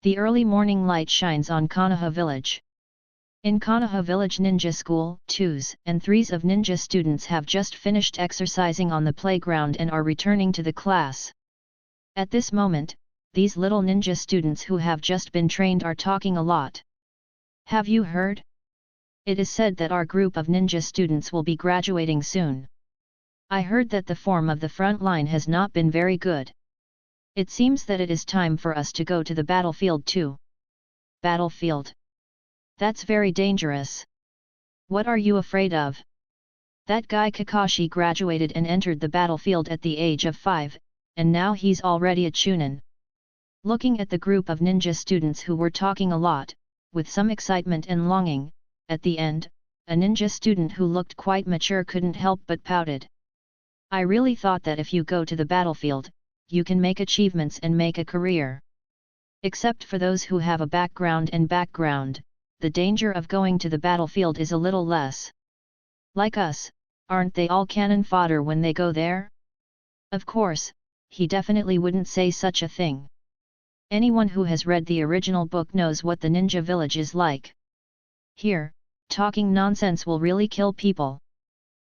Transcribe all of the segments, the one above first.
The early morning light shines on Konoha village. In Konoha village ninja school, 2s and 3s of ninja students have just finished exercising on the playground and are returning to the class. At this moment, these little ninja students who have just been trained are talking a lot. Have you heard? It is said that our group of ninja students will be graduating soon. I heard that the form of the front line has not been very good. It seems that it is time for us to go to the battlefield too. Battlefield? That's very dangerous. What are you afraid of? That guy Kakashi graduated and entered the battlefield at the age of 5, and now he's already a chunin. Looking at the group of ninja students who were talking a lot, with some excitement and longing, at the end, a ninja student who looked quite mature couldn't help but pouted. I really thought that if you go to the battlefield, you can make achievements and make a career. Except for those who have a background, the danger of going to the battlefield is a little less. Like us, aren't they all cannon fodder when they go there? Of course, he definitely wouldn't say such a thing. Anyone who has read the original book knows what the ninja village is like. Here, talking nonsense will really kill people.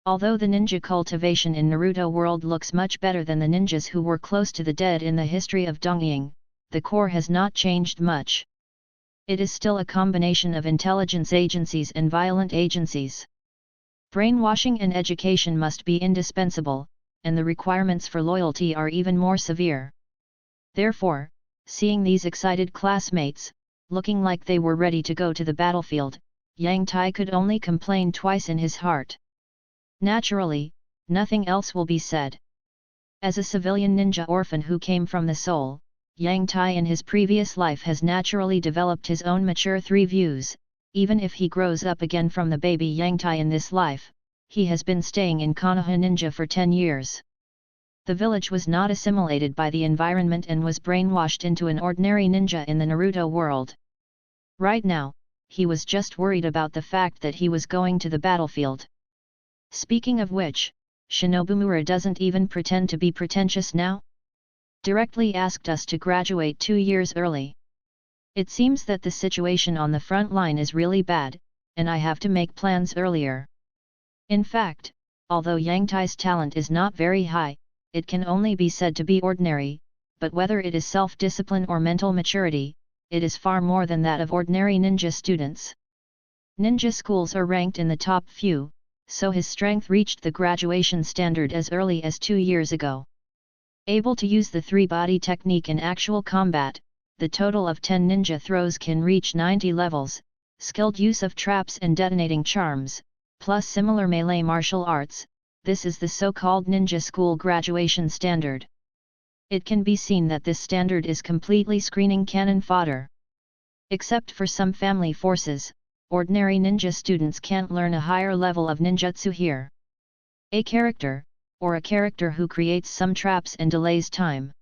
Although the ninja cultivation in Naruto world looks much better than the ninjas who were close to the dead in the history of Dongying, the core has not changed much. It is still a combination of intelligence agencies and violent agencies. Brainwashing and education must be indispensable, and the requirements for loyalty are even more severe. Therefore, seeing these excited classmates, looking like they were ready to go to the battlefield, Yang Tai could only complain twice in his heart. Naturally, nothing else will be said. As a civilian ninja orphan who came from the soul, Yang Tai in his previous life has naturally developed his own mature 3 views. Even if he grows up again from the baby Yang Tai in this life, he has been staying in Konoha Ninja for 10 years. The village was not assimilated by the environment and was brainwashed into an ordinary ninja in the Naruto world. Right now, he was just worried about the fact that he was going to the battlefield. Speaking of which, Shinobumura doesn't even pretend to be pretentious now? Directly asked us to graduate 2 years early. It seems that the situation on the front line is really bad, and I have to make plans earlier. In fact, although Yang Tai's talent is not very high, it can only be said to be ordinary, but whether it is self-discipline or mental maturity, it is far more than that of ordinary ninja students. Ninja schools are ranked in the top few, so his strength reached the graduation standard as early as 2 years ago. Able to use the 3-body technique in actual combat, the total of 10 ninja throws can reach 90 levels, skilled use of traps and detonating charms, plus similar melee martial arts. This is the so-called ninja school graduation standard. It can be seen that this standard is completely screening cannon fodder. Except for some family forces, ordinary ninja students can't learn a higher level of ninjutsu here. A character who creates some traps and delays time.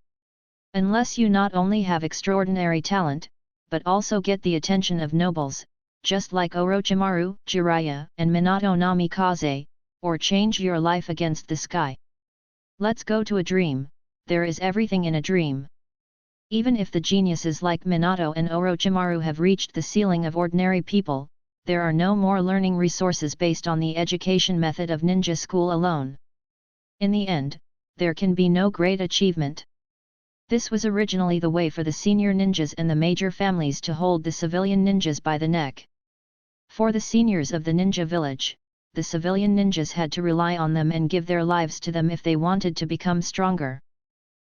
Unless you not only have extraordinary talent, but also get the attention of nobles, just like Orochimaru, Jiraiya, and Minato Namikaze, or change your life against the sky. Let's go to a dream. There is everything in a dream. Even if the geniuses like Minato and Orochimaru have reached the ceiling of ordinary people, there are no more learning resources based on the education method of ninja school alone. In the end, there can be no great achievement. This was originally the way for the senior ninjas and the major families to hold the civilian ninjas by the neck. For the seniors of the ninja village, the civilian ninjas had to rely on them and give their lives to them if they wanted to become stronger.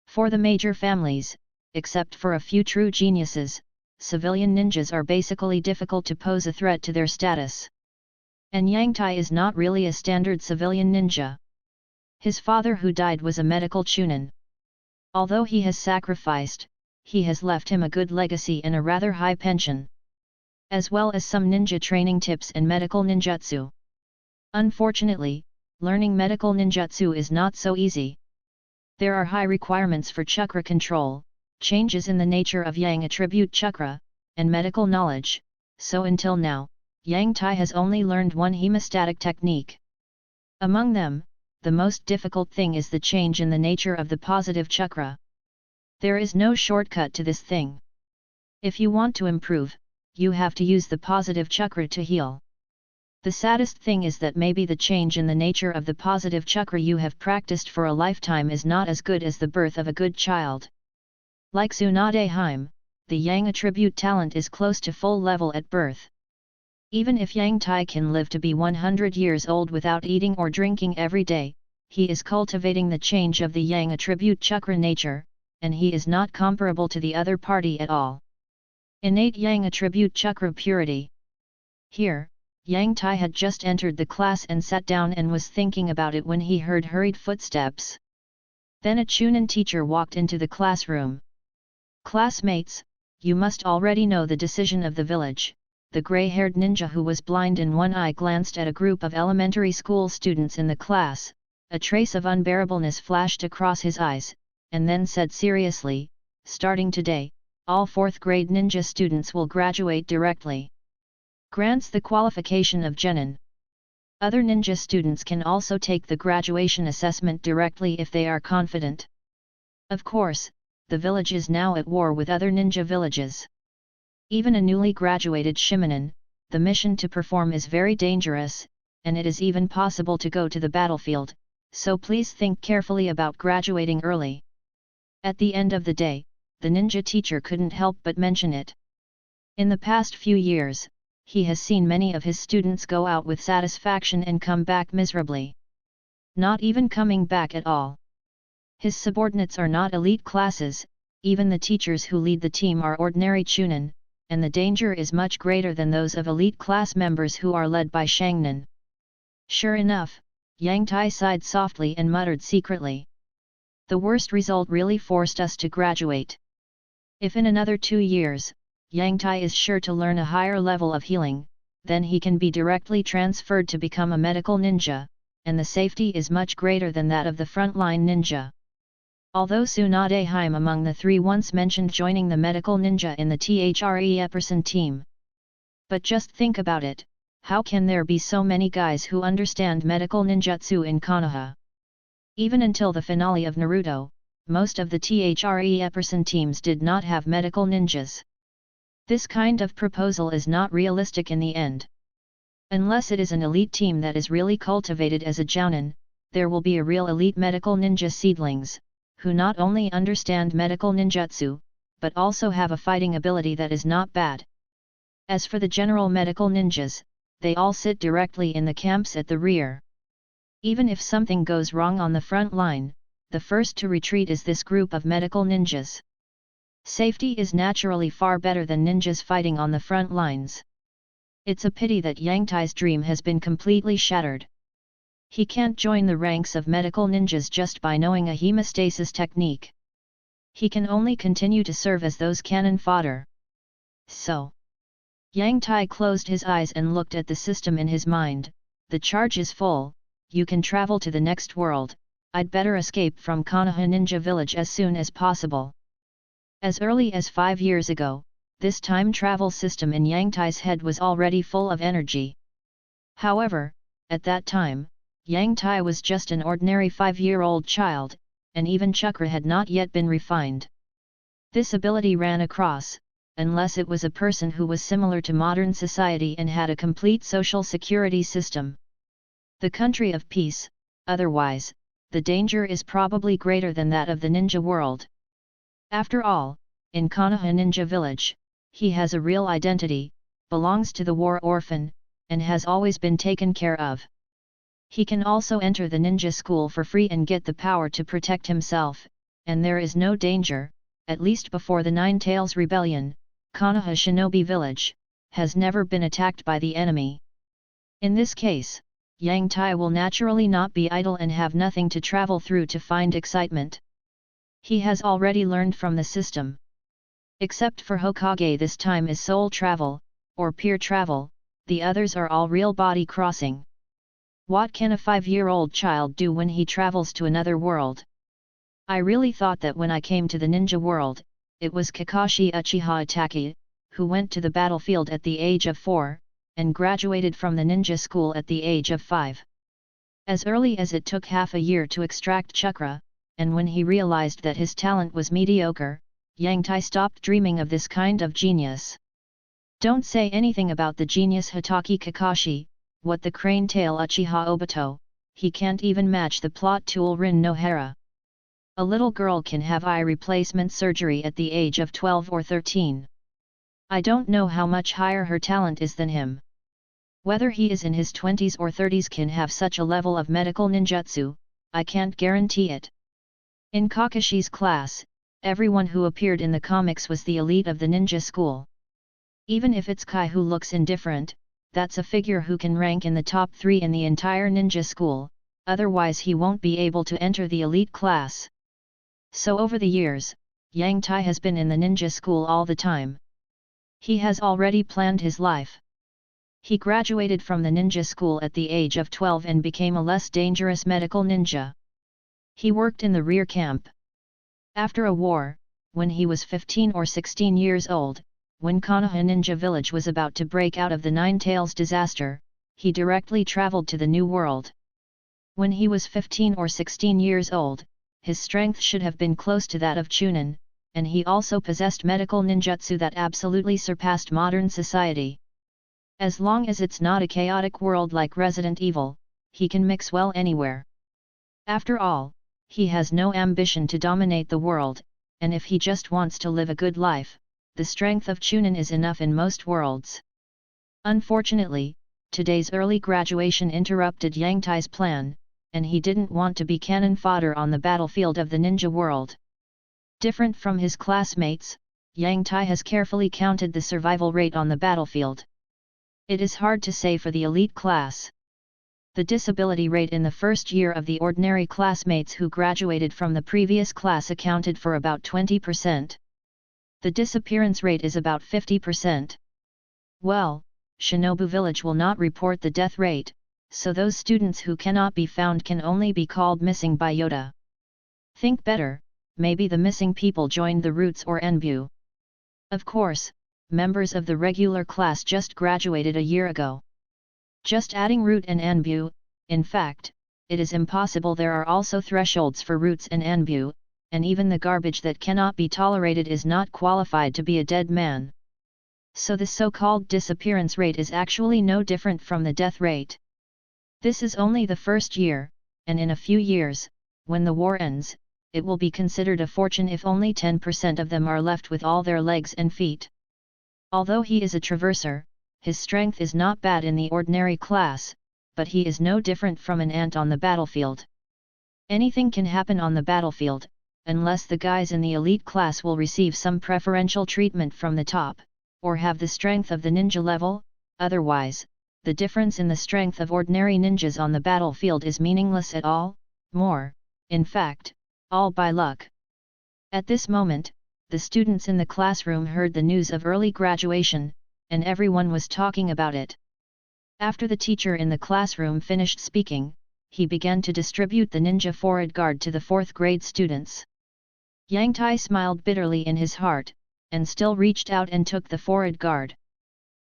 For the major families, except for a few true geniuses, civilian ninjas are basically difficult to pose a threat to their status. And Yang Tai is not really a standard civilian ninja. His father who died was a medical chunin. Although he has sacrificed, he has left him a good legacy and a rather high pension. As well as some ninja training tips and medical ninjutsu. Unfortunately, learning medical ninjutsu is not so easy. There are high requirements for chakra control, changes in the nature of yang attribute chakra, and medical knowledge, so until now, Yang Tai has only learned one hemostatic technique. Among them, the most difficult thing is the change in the nature of the positive chakra. There is no shortcut to this thing. If you want to improve, you have to use the positive chakra to heal. The saddest thing is that maybe the change in the nature of the positive chakra you have practiced for a lifetime is not as good as the birth of a good child. Like Tsunade, the Yang attribute talent is close to full level at birth. Even if Yang Tai can live to be 100 years old without eating or drinking every day, he is cultivating the change of the Yang attribute chakra nature, and he is not comparable to the other party at all. Innate Yang attribute chakra purity. Here, Yang Tai had just entered the class and sat down and was thinking about it when he heard hurried footsteps. Then a Chunin teacher walked into the classroom. "Classmates, you must already know the decision of the village." The grey-haired ninja who was blind in one eye glanced at a group of elementary school students in the class. A trace of unbearableness flashed across his eyes, and then said seriously, "Starting today, all 4th grade ninja students will graduate directly. Grants the qualification of genin. Other ninja students can also take the graduation assessment directly if they are confident." Of course, the village is now at war with other ninja villages. Even a newly graduated shamanin, the mission to perform is very dangerous, and it is even possible to go to the battlefield, so please think carefully about graduating early. At the end of the day, the ninja teacher couldn't help but mention it. In the past few years, he has seen many of his students go out with satisfaction and come back miserably. Not even coming back at all. His subordinates are not elite classes, even the teachers who lead the team are ordinary chunin, and the danger is much greater than those of elite class members who are led by shangnin. Sure enough, Yang Tai sighed softly and muttered secretly. The worst result really forced us to graduate. If in another 2 years, Yang Tai is sure to learn a higher level of healing, then he can be directly transferred to become a medical ninja, and the safety is much greater than that of the frontline ninja. Although Tsunade among the 3 once mentioned joining the medical ninja in the THRE Epperson team. But just think about it, how can there be so many guys who understand medical ninjutsu in Konoha? Even until the finale of Naruto, most of the THRE Epperson teams did not have medical ninjas. This kind of proposal is not realistic in the end. Unless it is an elite team that is really cultivated as a jounin, there will be a real elite medical ninja seedlings, who not only understand medical ninjutsu, but also have a fighting ability that is not bad. As for the general medical ninjas, they all sit directly in the camps at the rear. Even if something goes wrong on the front line, the first to retreat is this group of medical ninjas. Safety is naturally far better than ninjas fighting on the front lines. It's a pity that Yang Tai's dream has been completely shattered. He can't join the ranks of medical ninjas just by knowing a hemostasis technique. He can only continue to serve as those cannon fodder. So, Yang Tai closed his eyes and looked at the system in his mind. The charge is full, you can travel to the next world, I'd better escape from Konoha Ninja Village as soon as possible. As early as 5 years ago, this time travel system in Yang Tai's head was already full of energy. However, at that time, Yang Tai was just an ordinary 5-year-old child, and even chakra had not yet been refined. This ability ran across, unless it was a person who was similar to modern society and had a complete social security system. The country of peace, otherwise, the danger is probably greater than that of the ninja world. After all, in Konoha Ninja Village, he has a real identity, belongs to the war orphan, and has always been taken care of. He can also enter the ninja school for free and get the power to protect himself, and there is no danger, at least before the Nine Tails Rebellion, Konoha Shinobi Village has never been attacked by the enemy. In this case, Yang Tai will naturally not be idle and have nothing to travel through to find excitement. He has already learned from the system. Except for Hokage, this time is soul travel, or peer travel, the others are all real body crossing. What can a 5-year-old child do when he travels to another world? I really thought that when I came to the ninja world, it was Kakashi Uchiha Itachi, who went to the battlefield at the age of 4, and graduated from the ninja school at the age of 5. As early as it took half a year to extract chakra, and when he realized that his talent was mediocre, Yang Tai stopped dreaming of this kind of genius. Don't say anything about the genius Hitaki Kakashi, what the crane tail Uchiha Obito, he can't even match the plot tool Rin Nohara. A little girl can have eye replacement surgery at the age of 12 or 13. I don't know how much higher her talent is than him. Whether he is in his 20s or 30s can have such a level of medical ninjutsu, I can't guarantee it. In Kakashi's class, everyone who appeared in the comics was the elite of the ninja school. Even if it's Kai who looks indifferent, that's a figure who can rank in the top 3 in the entire ninja school, otherwise he won't be able to enter the elite class. So over the years, Yang Tai has been in the ninja school all the time. He has already planned his life. He graduated from the ninja school at the age of 12 and became a less dangerous medical ninja. He worked in the rear camp. After a war, when he was 15 or 16 years old, when Konoha Ninja Village was about to break out of the Nine Tails disaster, he directly traveled to the New World. When he was 15 or 16 years old, his strength should have been close to that of Chunin, and he also possessed medical ninjutsu that absolutely surpassed modern society. As long as it's not a chaotic world like Resident Evil, he can mix well anywhere. After all, he has no ambition to dominate the world, and if he just wants to live a good life, the strength of Chunin is enough in most worlds. Unfortunately, today's early graduation interrupted Yang Tai's plan, and he didn't want to be cannon fodder on the battlefield of the ninja world. Different from his classmates, Yang Tai has carefully counted the survival rate on the battlefield. It is hard to say for the elite class. The disability rate in the first year of the ordinary classmates who graduated from the previous class accounted for about 20%. The disappearance rate is about 50%. Well, Shinobu Village will not report the death rate, so those students who cannot be found can only be called missing by Yoda. Think better, maybe the missing people joined the Roots or Enbu. Of course, members of the regular class just graduated a year ago. Just adding Root and Enbu, in fact, it is impossible. There are also thresholds for Roots and Enbu, and even the garbage that cannot be tolerated is not qualified to be a dead man. So the so-called disappearance rate is actually no different from the death rate. This is only the first year, and in a few years, when the war ends, it will be considered a fortune if only 10% of them are left with all their legs and feet. Although he is a traverser, his strength is not bad in the ordinary class, but he is no different from an ant on the battlefield. Anything can happen on the battlefield, unless the guys in the elite class will receive some preferential treatment from the top, or have the strength of the ninja level. Otherwise, the difference in the strength of ordinary ninjas on the battlefield is meaningless at all, more, in fact, all by luck. At this moment, the students in the classroom heard the news of early graduation, and everyone was talking about it. After the teacher in the classroom finished speaking, he began to distribute the ninja forehead guard to the 4th grade students. Yang Tai smiled bitterly in his heart, and still reached out and took the forehead guard.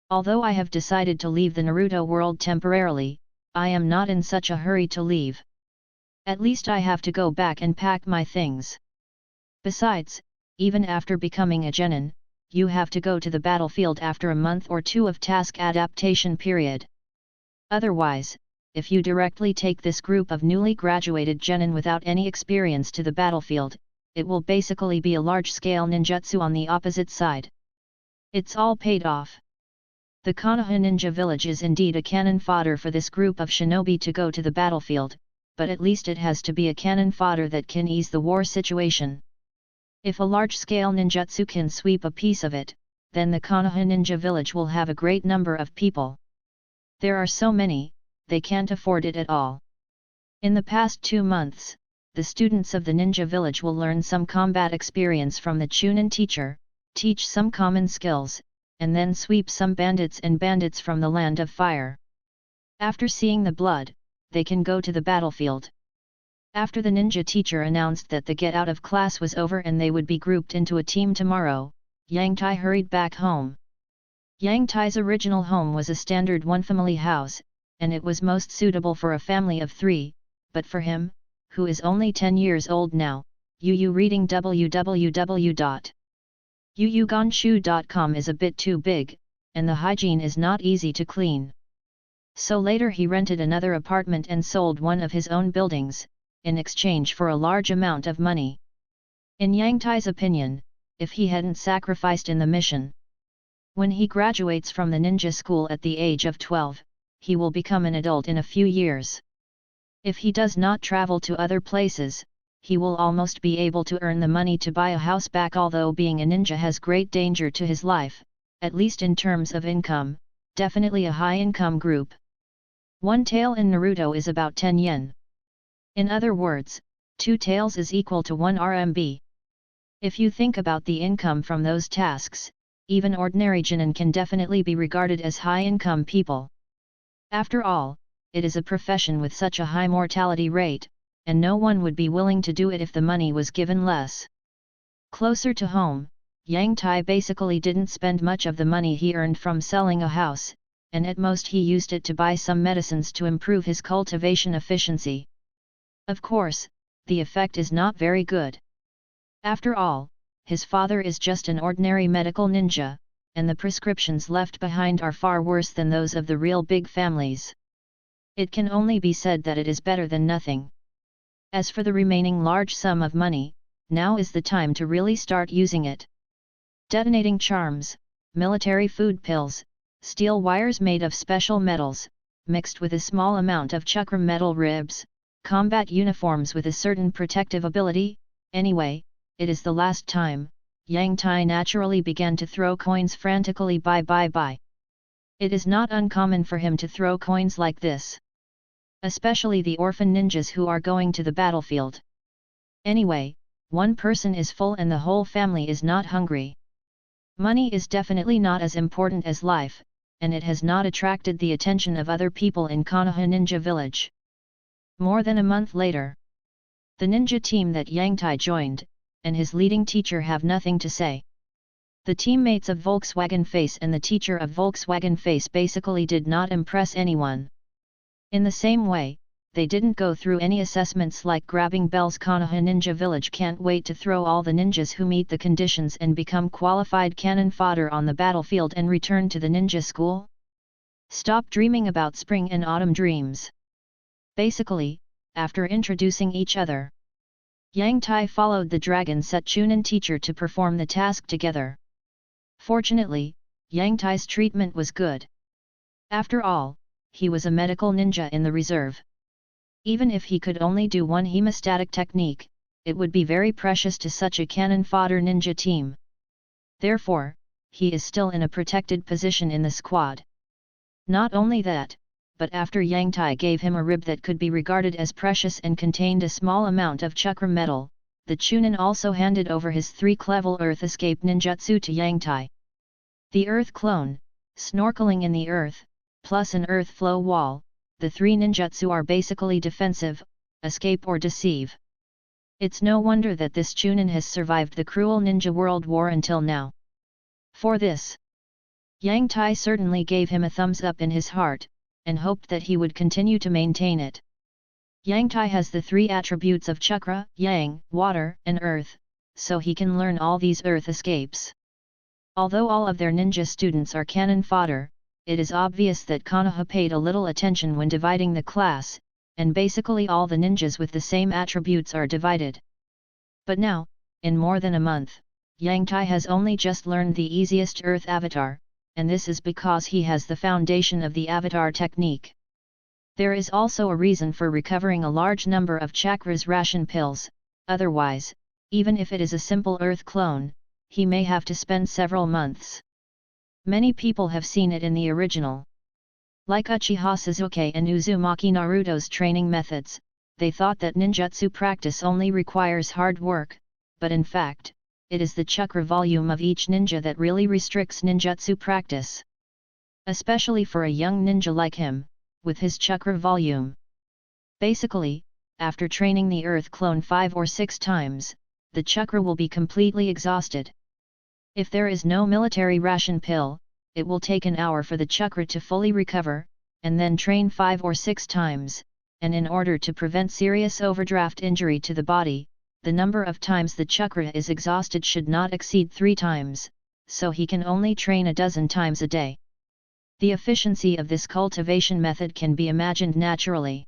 Although I have decided to leave the Naruto world temporarily, I am not in such a hurry to leave. At least I have to go back and pack my things. Besides, even after becoming a genin, you have to go to the battlefield after a month or 2 of task adaptation period. Otherwise, if you directly take this group of newly graduated genin without any experience to the battlefield, it will basically be a large-scale ninjutsu on the opposite side. It's all paid off. The Konoha Ninja Village is indeed a cannon fodder for this group of shinobi to go to the battlefield, but at least it has to be a cannon fodder that can ease the war situation. If a large-scale ninjutsu can sweep a piece of it, then the Konoha Ninja Village will have a great number of people. There are so many, they can't afford it at all. In the past 2 months, the students of the Ninja Village will learn some combat experience from the Chunin teacher, teach some common skills, and then sweep some bandits from the land of fire. After seeing the blood, they can go to the battlefield. After the ninja teacher announced that the get-out of class was over and they would be grouped into a team tomorrow, Yang Tai hurried back home. Yang Tai's original home was a standard one-family house, and it was most suitable for a family of 3, but for him, who is only 10 years old now, reading www. Uyuganshu.com is a bit too big, and the hygiene is not easy to clean. So later he rented another apartment and sold one of his own buildings, in exchange for a large amount of money. In Yang Tai's opinion, if he hadn't sacrificed in the mission, when he graduates from the ninja school at the age of 12, he will become an adult in a few years. If he does not travel to other places, he will almost be able to earn the money to buy a house back. Although being a ninja has great danger to his life, at least in terms of income, definitely a high-income group. One tael in Naruto is about 10 yen. In other words, 2 taels is equal to 1 RMB. If you think about the income from those tasks, even ordinary genin can definitely be regarded as high-income people. After all, it is a profession with such a high mortality rate, and no one would be willing to do it if the money was given less. Closer to home, Yang Tai basically didn't spend much of the money he earned from selling a house, and at most he used it to buy some medicines to improve his cultivation efficiency. Of course, the effect is not very good. After all, his father is just an ordinary medical ninja, and the prescriptions left behind are far worse than those of the real big families. It can only be said that it is better than nothing. As for the remaining large sum of money, now is the time to really start using it. Detonating charms, military food pills, steel wires made of special metals, mixed with a small amount of chakra metal ribs, combat uniforms with a certain protective ability. Anyway, it is the last time. Yang Tai naturally began to throw coins frantically. Buy. It is not uncommon for him to throw coins like this. Especially the orphan ninjas who are going to the battlefield. Anyway, one person is full and the whole family is not hungry. Money is definitely not as important as life, and it has not attracted the attention of other people in Konoha Ninja Village. More than a month later, the ninja team that Yang Tai joined, and his leading teacher have nothing to say. The teammates of Volkswagen Face and the teacher of Volkswagen Face basically did not impress anyone. In the same way, they didn't go through any assessments like grabbing bells. Konoha Ninja Village can't wait to throw all the ninjas who meet the conditions and become qualified cannon fodder on the battlefield and return to the ninja school. Stop dreaming about spring and autumn dreams. Basically, after introducing each other, Yang Tai followed the Dragon Set Chunin teacher to perform the task together. Fortunately, Yang Tai's treatment was good. After all, he was a medical ninja in the reserve. Even if he could only do one hemostatic technique, it would be very precious to such a cannon fodder ninja team. Therefore, he is still in a protected position in the squad. Not only that, but after Yang Tai gave him a rib that could be regarded as precious and contained a small amount of chakra metal, the Chunin also handed over his 3-level Earth Escape ninjutsu to Yang Tai. The Earth Clone, Snorkeling in the Earth, plus an Earth Flow Wall, the 3 ninjutsu are basically defensive, escape or deceive. It's no wonder that this Chunin has survived the cruel ninja world war until now. For this, Yang Tai certainly gave him a thumbs up in his heart, and hoped that he would continue to maintain it. Yang Tai has the 3 attributes of chakra, yang, water, and earth, so he can learn all these earth escapes. Although all of their ninja students are cannon fodder, it is obvious that Konoha paid a little attention when dividing the class, and basically all the ninjas with the same attributes are divided. But now, in more than a month, Yang Tai has only just learned the easiest earth avatar, and this is because he has the foundation of the avatar technique. There is also a reason for recovering a large number of chakras ration pills, otherwise, even if it is a simple earth clone, he may have to spend several months. Many people have seen it in the original. Like Uchiha Sasuke and Uzumaki Naruto's training methods, they thought that ninjutsu practice only requires hard work, but in fact, it is the chakra volume of each ninja that really restricts ninjutsu practice. Especially for a young ninja like him, with his chakra volume. Basically, after training the earth clone 5 or 6 times, the chakra will be completely exhausted. If there is no military ration pill, it will take an hour for the chakra to fully recover, and then train 5 or 6 times, and in order to prevent serious overdraft injury to the body, the number of times the chakra is exhausted should not exceed 3 times, so he can only train a dozen times a day. The efficiency of this cultivation method can be imagined naturally.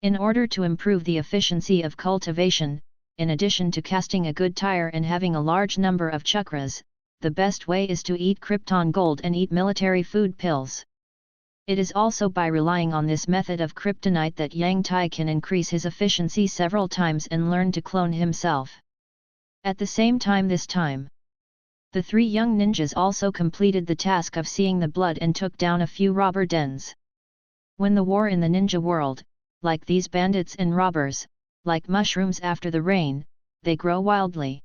In order to improve the efficiency of cultivation, in addition to casting a good tire and having a large number of chakras, the best way is to eat Krypton gold and eat military food pills. It is also by relying on this method of kryptonite that Yang Tai can increase his efficiency several times and learn to clone himself. At the same time the three young ninjas also completed the task of seeing the blood and took down a few robber dens. When the war in the ninja world, like these bandits and robbers, like mushrooms after the rain, they grow wildly.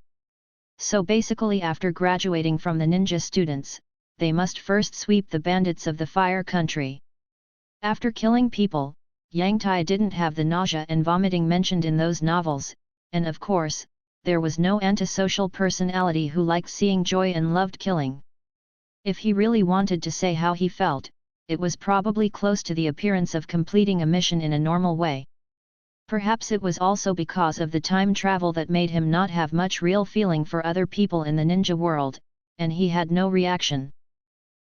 So basically after graduating from the ninja students, they must first sweep the bandits of the fire country. After killing people, Yang Tai didn't have the nausea and vomiting mentioned in those novels, and of course, there was no antisocial personality who liked seeing joy and loved killing. If he really wanted to say how he felt, it was probably close to the appearance of completing a mission in a normal way. Perhaps it was also because of the time travel that made him not have much real feeling for other people in the ninja world, and he had no reaction.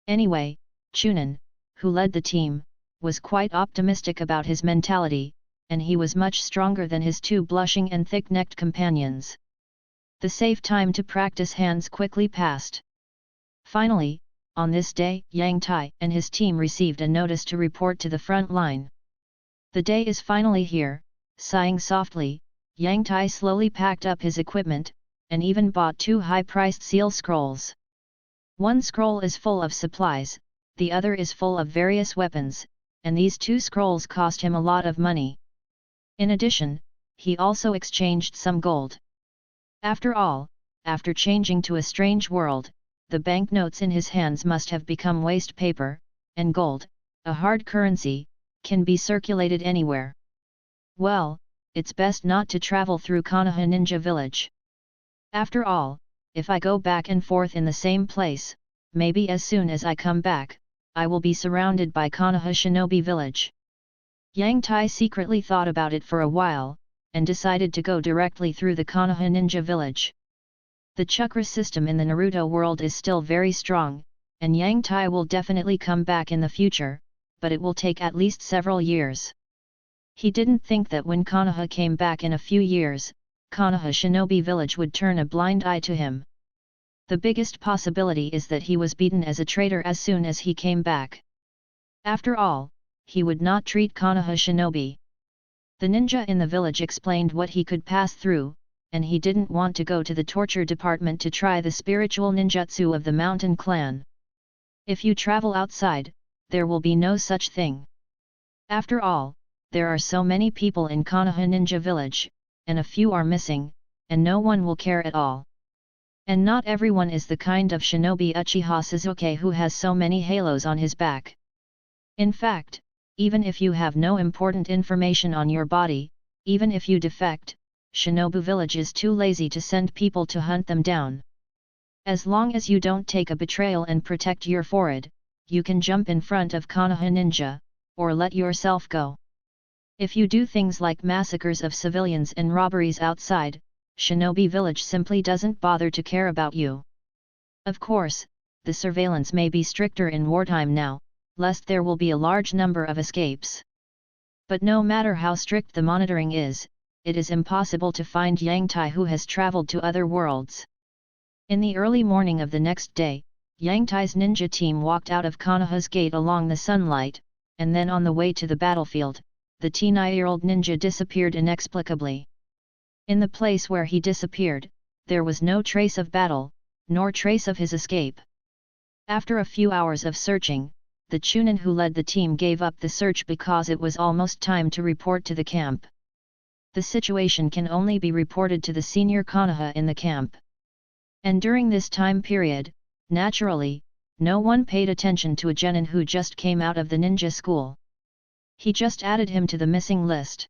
Anyway, Chunin, who led the team, was quite optimistic about his mentality, and he was much stronger than his two blushing and thick-necked companions. The safe time to practice hands quickly passed. Finally, on this day, Yang Tai and his team received a notice to report to the front line. The day is finally here. Sighing softly, Yang Tai slowly packed up his equipment, and even bought 2 high-priced seal scrolls. One scroll is full of supplies, the other is full of various weapons, and these 2 scrolls cost him a lot of money. In addition, he also exchanged some gold. After all, after changing to a strange world, the banknotes in his hands must have become waste paper, and gold, a hard currency, can be circulated anywhere. Well, it's best not to travel through Konoha Ninja Village. After all, if I go back and forth in the same place, maybe as soon as I come back, I will be surrounded by Konoha Shinobi Village. Yang Tai secretly thought about it for a while, and decided to go directly through the Konoha Ninja Village. The chakra system in the Naruto world is still very strong, and Yang Tai will definitely come back in the future, but it will take at least several years. He didn't think that when Konoha came back in a few years, Konoha Shinobi Village would turn a blind eye to him. The biggest possibility is that he was beaten as a traitor as soon as he came back. After all, he would not treat Konoha Shinobi. The ninja in the village explained what he could pass through, and he didn't want to go to the torture department to try the spiritual ninjutsu of the mountain clan. If you travel outside, there will be no such thing. After all, there are so many people in Konoha Ninja Village, and a few are missing, and no one will care at all. And not everyone is the kind of shinobi Uchiha Sasuke who has so many halos on his back. In fact, even if you have no important information on your body, even if you defect, Shinobu Village is too lazy to send people to hunt them down. As long as you don't take a betrayal and protect your forehead, you can jump in front of Konoha Ninja, or let yourself go. If you do things like massacres of civilians and robberies outside, Shinobi Village simply doesn't bother to care about you. Of course, the surveillance may be stricter in wartime now, lest there will be a large number of escapes. But no matter how strict the monitoring is, it is impossible to find Yang Tai who has traveled to other worlds. In the early morning of the next day, Yang Tai's ninja team walked out of Konoha's gate along the sunlight, and then on the way to the battlefield, the 9-year-old ninja disappeared inexplicably. In the place where he disappeared, there was no trace of battle, nor trace of his escape. After a few hours of searching, the Chunin who led the team gave up the search because it was almost time to report to the camp. The situation can only be reported to the senior Konoha in the camp. And during this time period, naturally, no one paid attention to a genin who just came out of the ninja school. He just added him to the missing list.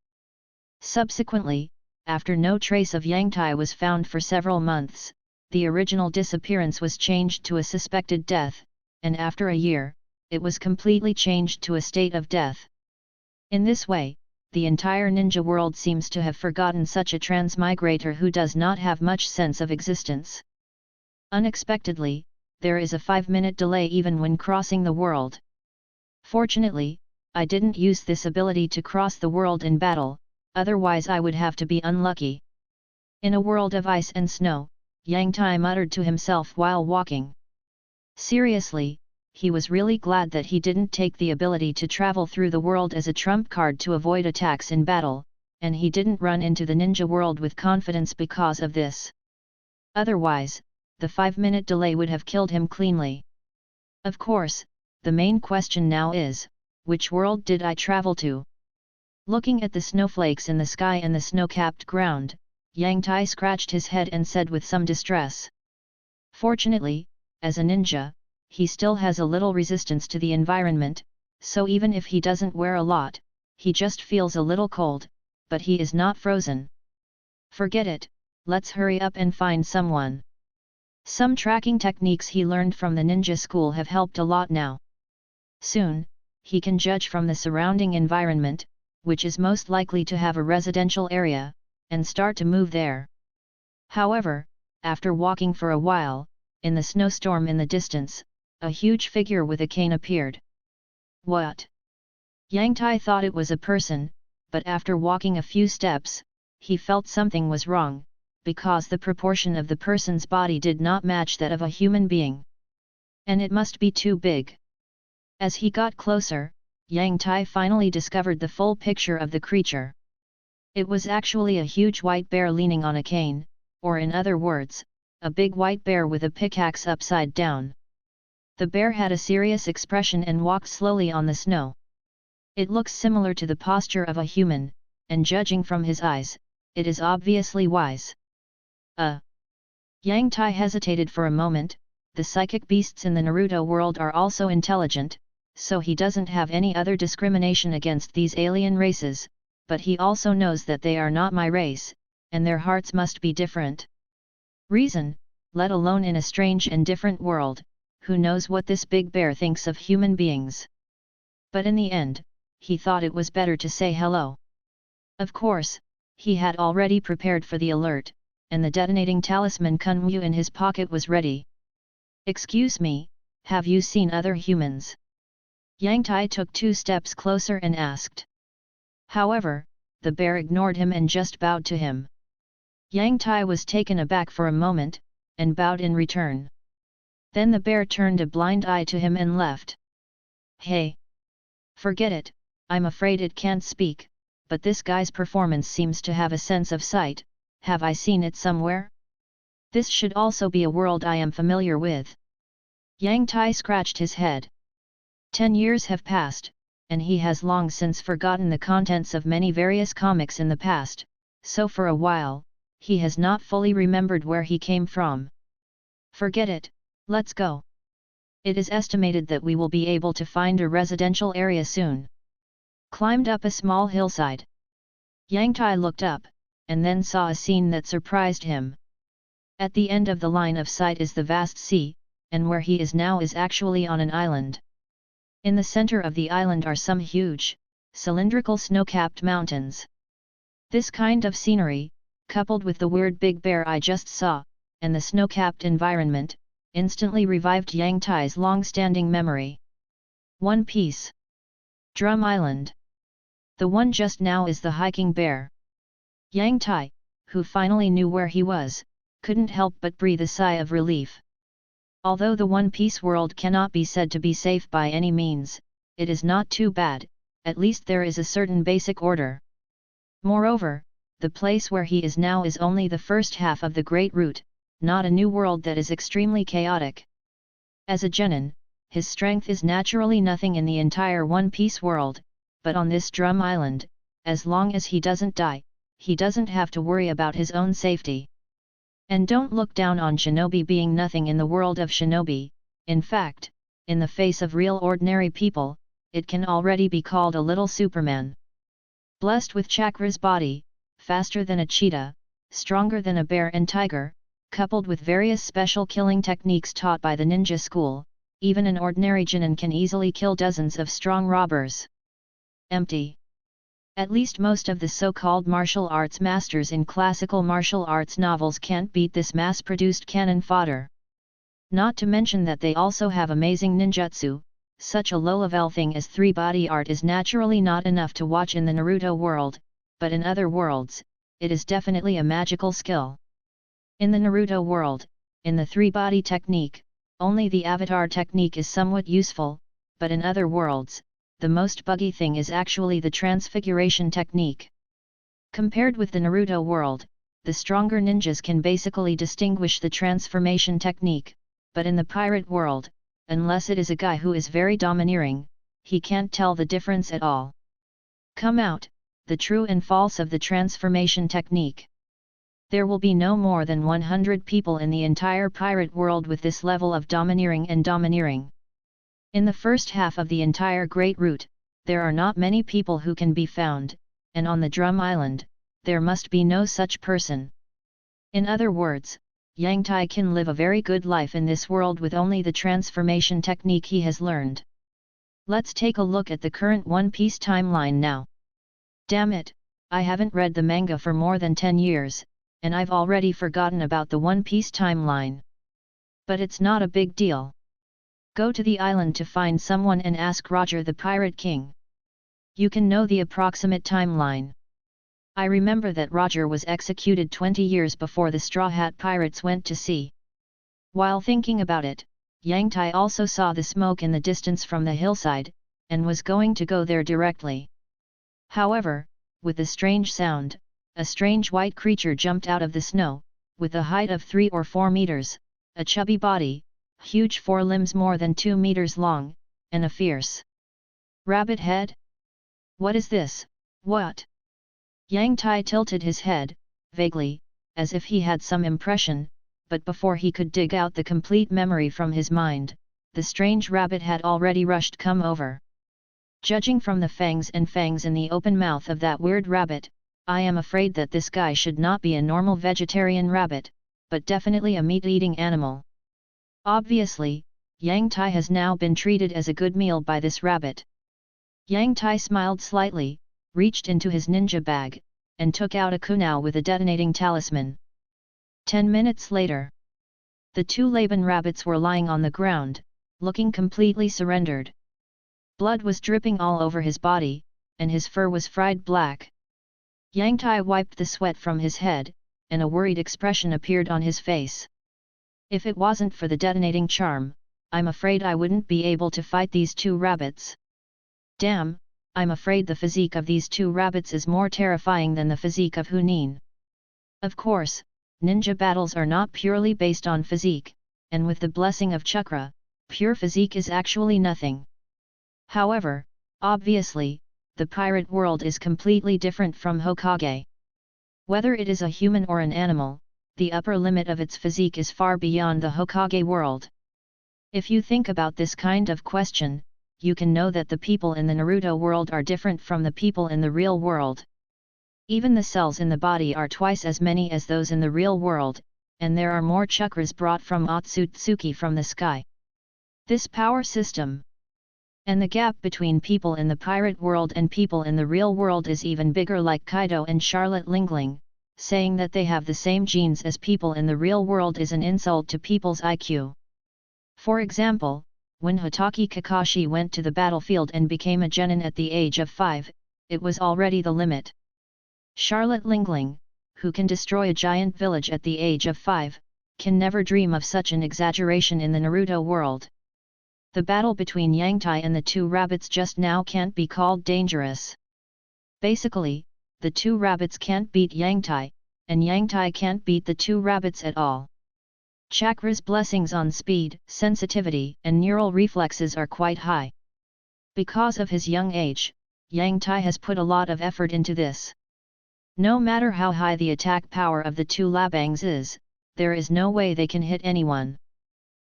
Subsequently, after no trace of Yang Tai was found for several months, the original disappearance was changed to a suspected death, and after a year, it was completely changed to a state of death. In this way, the entire ninja world seems to have forgotten such a transmigrator who does not have much sense of existence. Unexpectedly, there is a 5-minute delay even when crossing the world. Fortunately, I didn't use this ability to cross the world in battle, otherwise I would have to be unlucky. In a world of ice and snow, Yang Tai muttered to himself while walking. Seriously, he was really glad that he didn't take the ability to travel through the world as a trump card to avoid attacks in battle, and he didn't run into the ninja world with confidence because of this. Otherwise, the 5-minute delay would have killed him cleanly. Of course, the main question now is, which world did I travel to? Looking at the snowflakes in the sky and the snow-capped ground, Yang Tai scratched his head and said with some distress. Fortunately, as a ninja, he still has a little resistance to the environment, so even if he doesn't wear a lot, he just feels a little cold, but he is not frozen. Forget it, let's hurry up and find someone. Some tracking techniques he learned from the ninja school have helped a lot now. Soon, he can judge from the surrounding environment, which is most likely to have a residential area, and start to move there. However, after walking for a while, in the snowstorm in the distance, a huge figure with a cane appeared. What? Yang Tai thought it was a person, but after walking a few steps, he felt something was wrong, because the proportion of the person's body did not match that of a human being. And it must be too big. As he got closer, Yang Tai finally discovered the full picture of the creature. It was actually a huge white bear leaning on a cane, or in other words, a big white bear with a pickaxe upside down. The bear had a serious expression and walked slowly on the snow. It looks similar to the posture of a human, and judging from his eyes, it is obviously wise. Yang Tai hesitated for a moment. The psychic beasts in the Naruto world are also intelligent, so he doesn't have any other discrimination against these alien races, but he also knows that they are not my race, and their hearts must be different. Reason, let alone in a strange and different world, who knows what this big bear thinks of human beings. But in the end, he thought it was better to say hello. Of course, he had already prepared for the alert, and the detonating talisman Kunmu in his pocket was ready. Excuse me, have you seen other humans? Yang Tai took 2 steps closer and asked. However, the bear ignored him and just bowed to him. Yang Tai was taken aback for a moment, and bowed in return. Then the bear turned a blind eye to him and left. Hey! Forget it, I'm afraid it can't speak, but this guy's performance seems to have a sense of sight. Have I seen it somewhere? This should also be a world I am familiar with. Yang Tai scratched his head. 10 years have passed, and he has long since forgotten the contents of many various comics in the past, so for a while, he has not fully remembered where he came from. Forget it, let's go. It is estimated that we will be able to find a residential area soon. Climbed up a small hillside. Yang Tai looked up, and then saw a scene that surprised him. At the end of the line of sight is the vast sea, and where he is now is actually on an island. In the center of the island are some huge, cylindrical snow-capped mountains. This kind of scenery, coupled with the weird big bear I just saw, and the snow-capped environment, instantly revived Yang Tai's long-standing memory. One Piece. Drum Island. The one just now is the hiking bear. Yang Tai, who finally knew where he was, couldn't help but breathe a sigh of relief. Although the One Piece world cannot be said to be safe by any means, it is not too bad, at least there is a certain basic order. Moreover, the place where he is now is only the first half of the Great Route, not a new world that is extremely chaotic. As a genin, his strength is naturally nothing in the entire One Piece world, but on this Drum Island, as long as he doesn't die, he doesn't have to worry about his own safety. And don't look down on shinobi being nothing in the world of shinobi. In fact, in the face of real ordinary people, it can already be called a little Superman. Blessed with chakras body, faster than a cheetah, stronger than a bear and tiger, coupled with various special killing techniques taught by the ninja school, even an ordinary genin can easily kill dozens of strong robbers. Empty. At least most of the so-called martial arts masters in classical martial arts novels can't beat this mass-produced cannon fodder. Not to mention that they also have amazing ninjutsu. Such a low-level thing as 3-body art is naturally not enough to watch in the Naruto world, but in other worlds, it is definitely a magical skill. In the Naruto world, in the 3-body technique, only the avatar technique is somewhat useful, but in other worlds, the most buggy thing is actually the transfiguration technique. Compared with the Naruto world, the stronger ninjas can basically distinguish the transformation technique, but in the pirate world, unless it is a guy who is very domineering, he can't tell the difference at all. Come out, the true and false of the transformation technique. There will be no more than 100 people in the entire pirate world with this level of domineering and domineering. In the first half of the entire Great Route, there are not many people who can be found, and on the Drum Island, there must be no such person. In other words, Yang Tai can live a very good life in this world with only the transformation technique he has learned. Let's take a look at the current One Piece timeline now. Damn it, I haven't read the manga for more than 10 years, and I've already forgotten about the One Piece timeline. But it's not a big deal. Go to the island to find someone and ask Roger the Pirate King. You can know the approximate timeline. I remember that Roger was executed 20 years before the Straw Hat Pirates went to sea. While thinking about it, Yang Tai also saw the smoke in the distance from the hillside, and was going to go there directly. However, with the strange sound, a strange white creature jumped out of the snow, with a height of 3 or 4 meters, a chubby body, huge forelimbs more than 2 meters long, and a fierce rabbit head? What is this, what? Yang Tai tilted his head, vaguely, as if he had some impression, but before he could dig out the complete memory from his mind, the strange rabbit had already come over. Judging from the fangs in the open mouth of that weird rabbit, I am afraid that this guy should not be a normal vegetarian rabbit, but definitely a meat-eating animal. Obviously, Yang Tai has now been treated as a good meal by this rabbit. Yang Tai smiled slightly, reached into his ninja bag, and took out a kunai with a detonating talisman. 10 minutes later, the 2 Laban rabbits were lying on the ground, looking completely surrendered. Blood was dripping all over his body, and his fur was fried black. Yang Tai wiped the sweat from his head, and a worried expression appeared on his face. If it wasn't for the detonating charm, I'm afraid I wouldn't be able to fight these 2 rabbits. Damn, I'm afraid the physique of these 2 rabbits is more terrifying than the physique of Hunin. Of course, ninja battles are not purely based on physique, and with the blessing of chakra, pure physique is actually nothing. However, obviously, the pirate world is completely different from Hokage. Whether it is a human or an animal, the upper limit of its physique is far beyond the Hokage world. If you think about this kind of question, you can know that the people in the Naruto world are different from the people in the real world. Even the cells in the body are twice as many as those in the real world, and there are more chakras brought from Otsutsuki from the sky. This power system, and the gap between people in the pirate world and people in the real world is even bigger, like Kaido and Charlotte Lingling, saying that they have the same genes as people in the real world is an insult to people's IQ. For example, when Hatake Kakashi went to the battlefield and became a genin at the age of 5, it was already the limit. Charlotte Lingling, who can destroy a giant village at the age of 5, can never dream of such an exaggeration in the Naruto world. The battle between Yang Tai and the 2 rabbits just now can't be called dangerous. Basically, the 2 rabbits can't beat Yang Tai, and Yang Tai can't beat the 2 rabbits at all. Chakra's blessings on speed, sensitivity, and neural reflexes are quite high. Because of his young age, Yang Tai has put a lot of effort into this. No matter how high the attack power of the 2 Labangs is, there is no way they can hit anyone.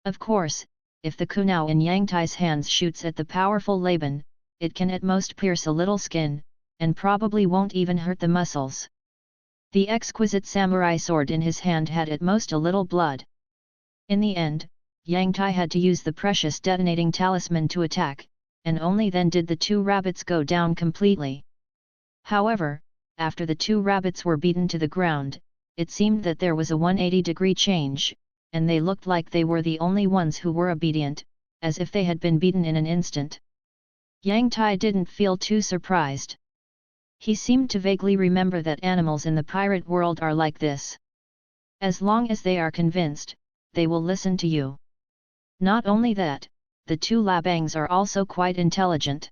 Of course, if the kunai in Yang Tai's hands shoots at the powerful Laban, it can at most pierce a little skin, and probably won't even hurt the muscles. The exquisite samurai sword in his hand had at most a little blood. In the end, Yang Tai had to use the precious detonating talisman to attack, and only then did the 2 rabbits go down completely. However, after the 2 rabbits were beaten to the ground, it seemed that there was a 180-degree change, and they looked like they were the only ones who were obedient, as if they had been beaten in an instant. Yang Tai didn't feel too surprised. He seemed to vaguely remember that animals in the pirate world are like this. As long as they are convinced, they will listen to you. Not only that, the two Labangs are also quite intelligent.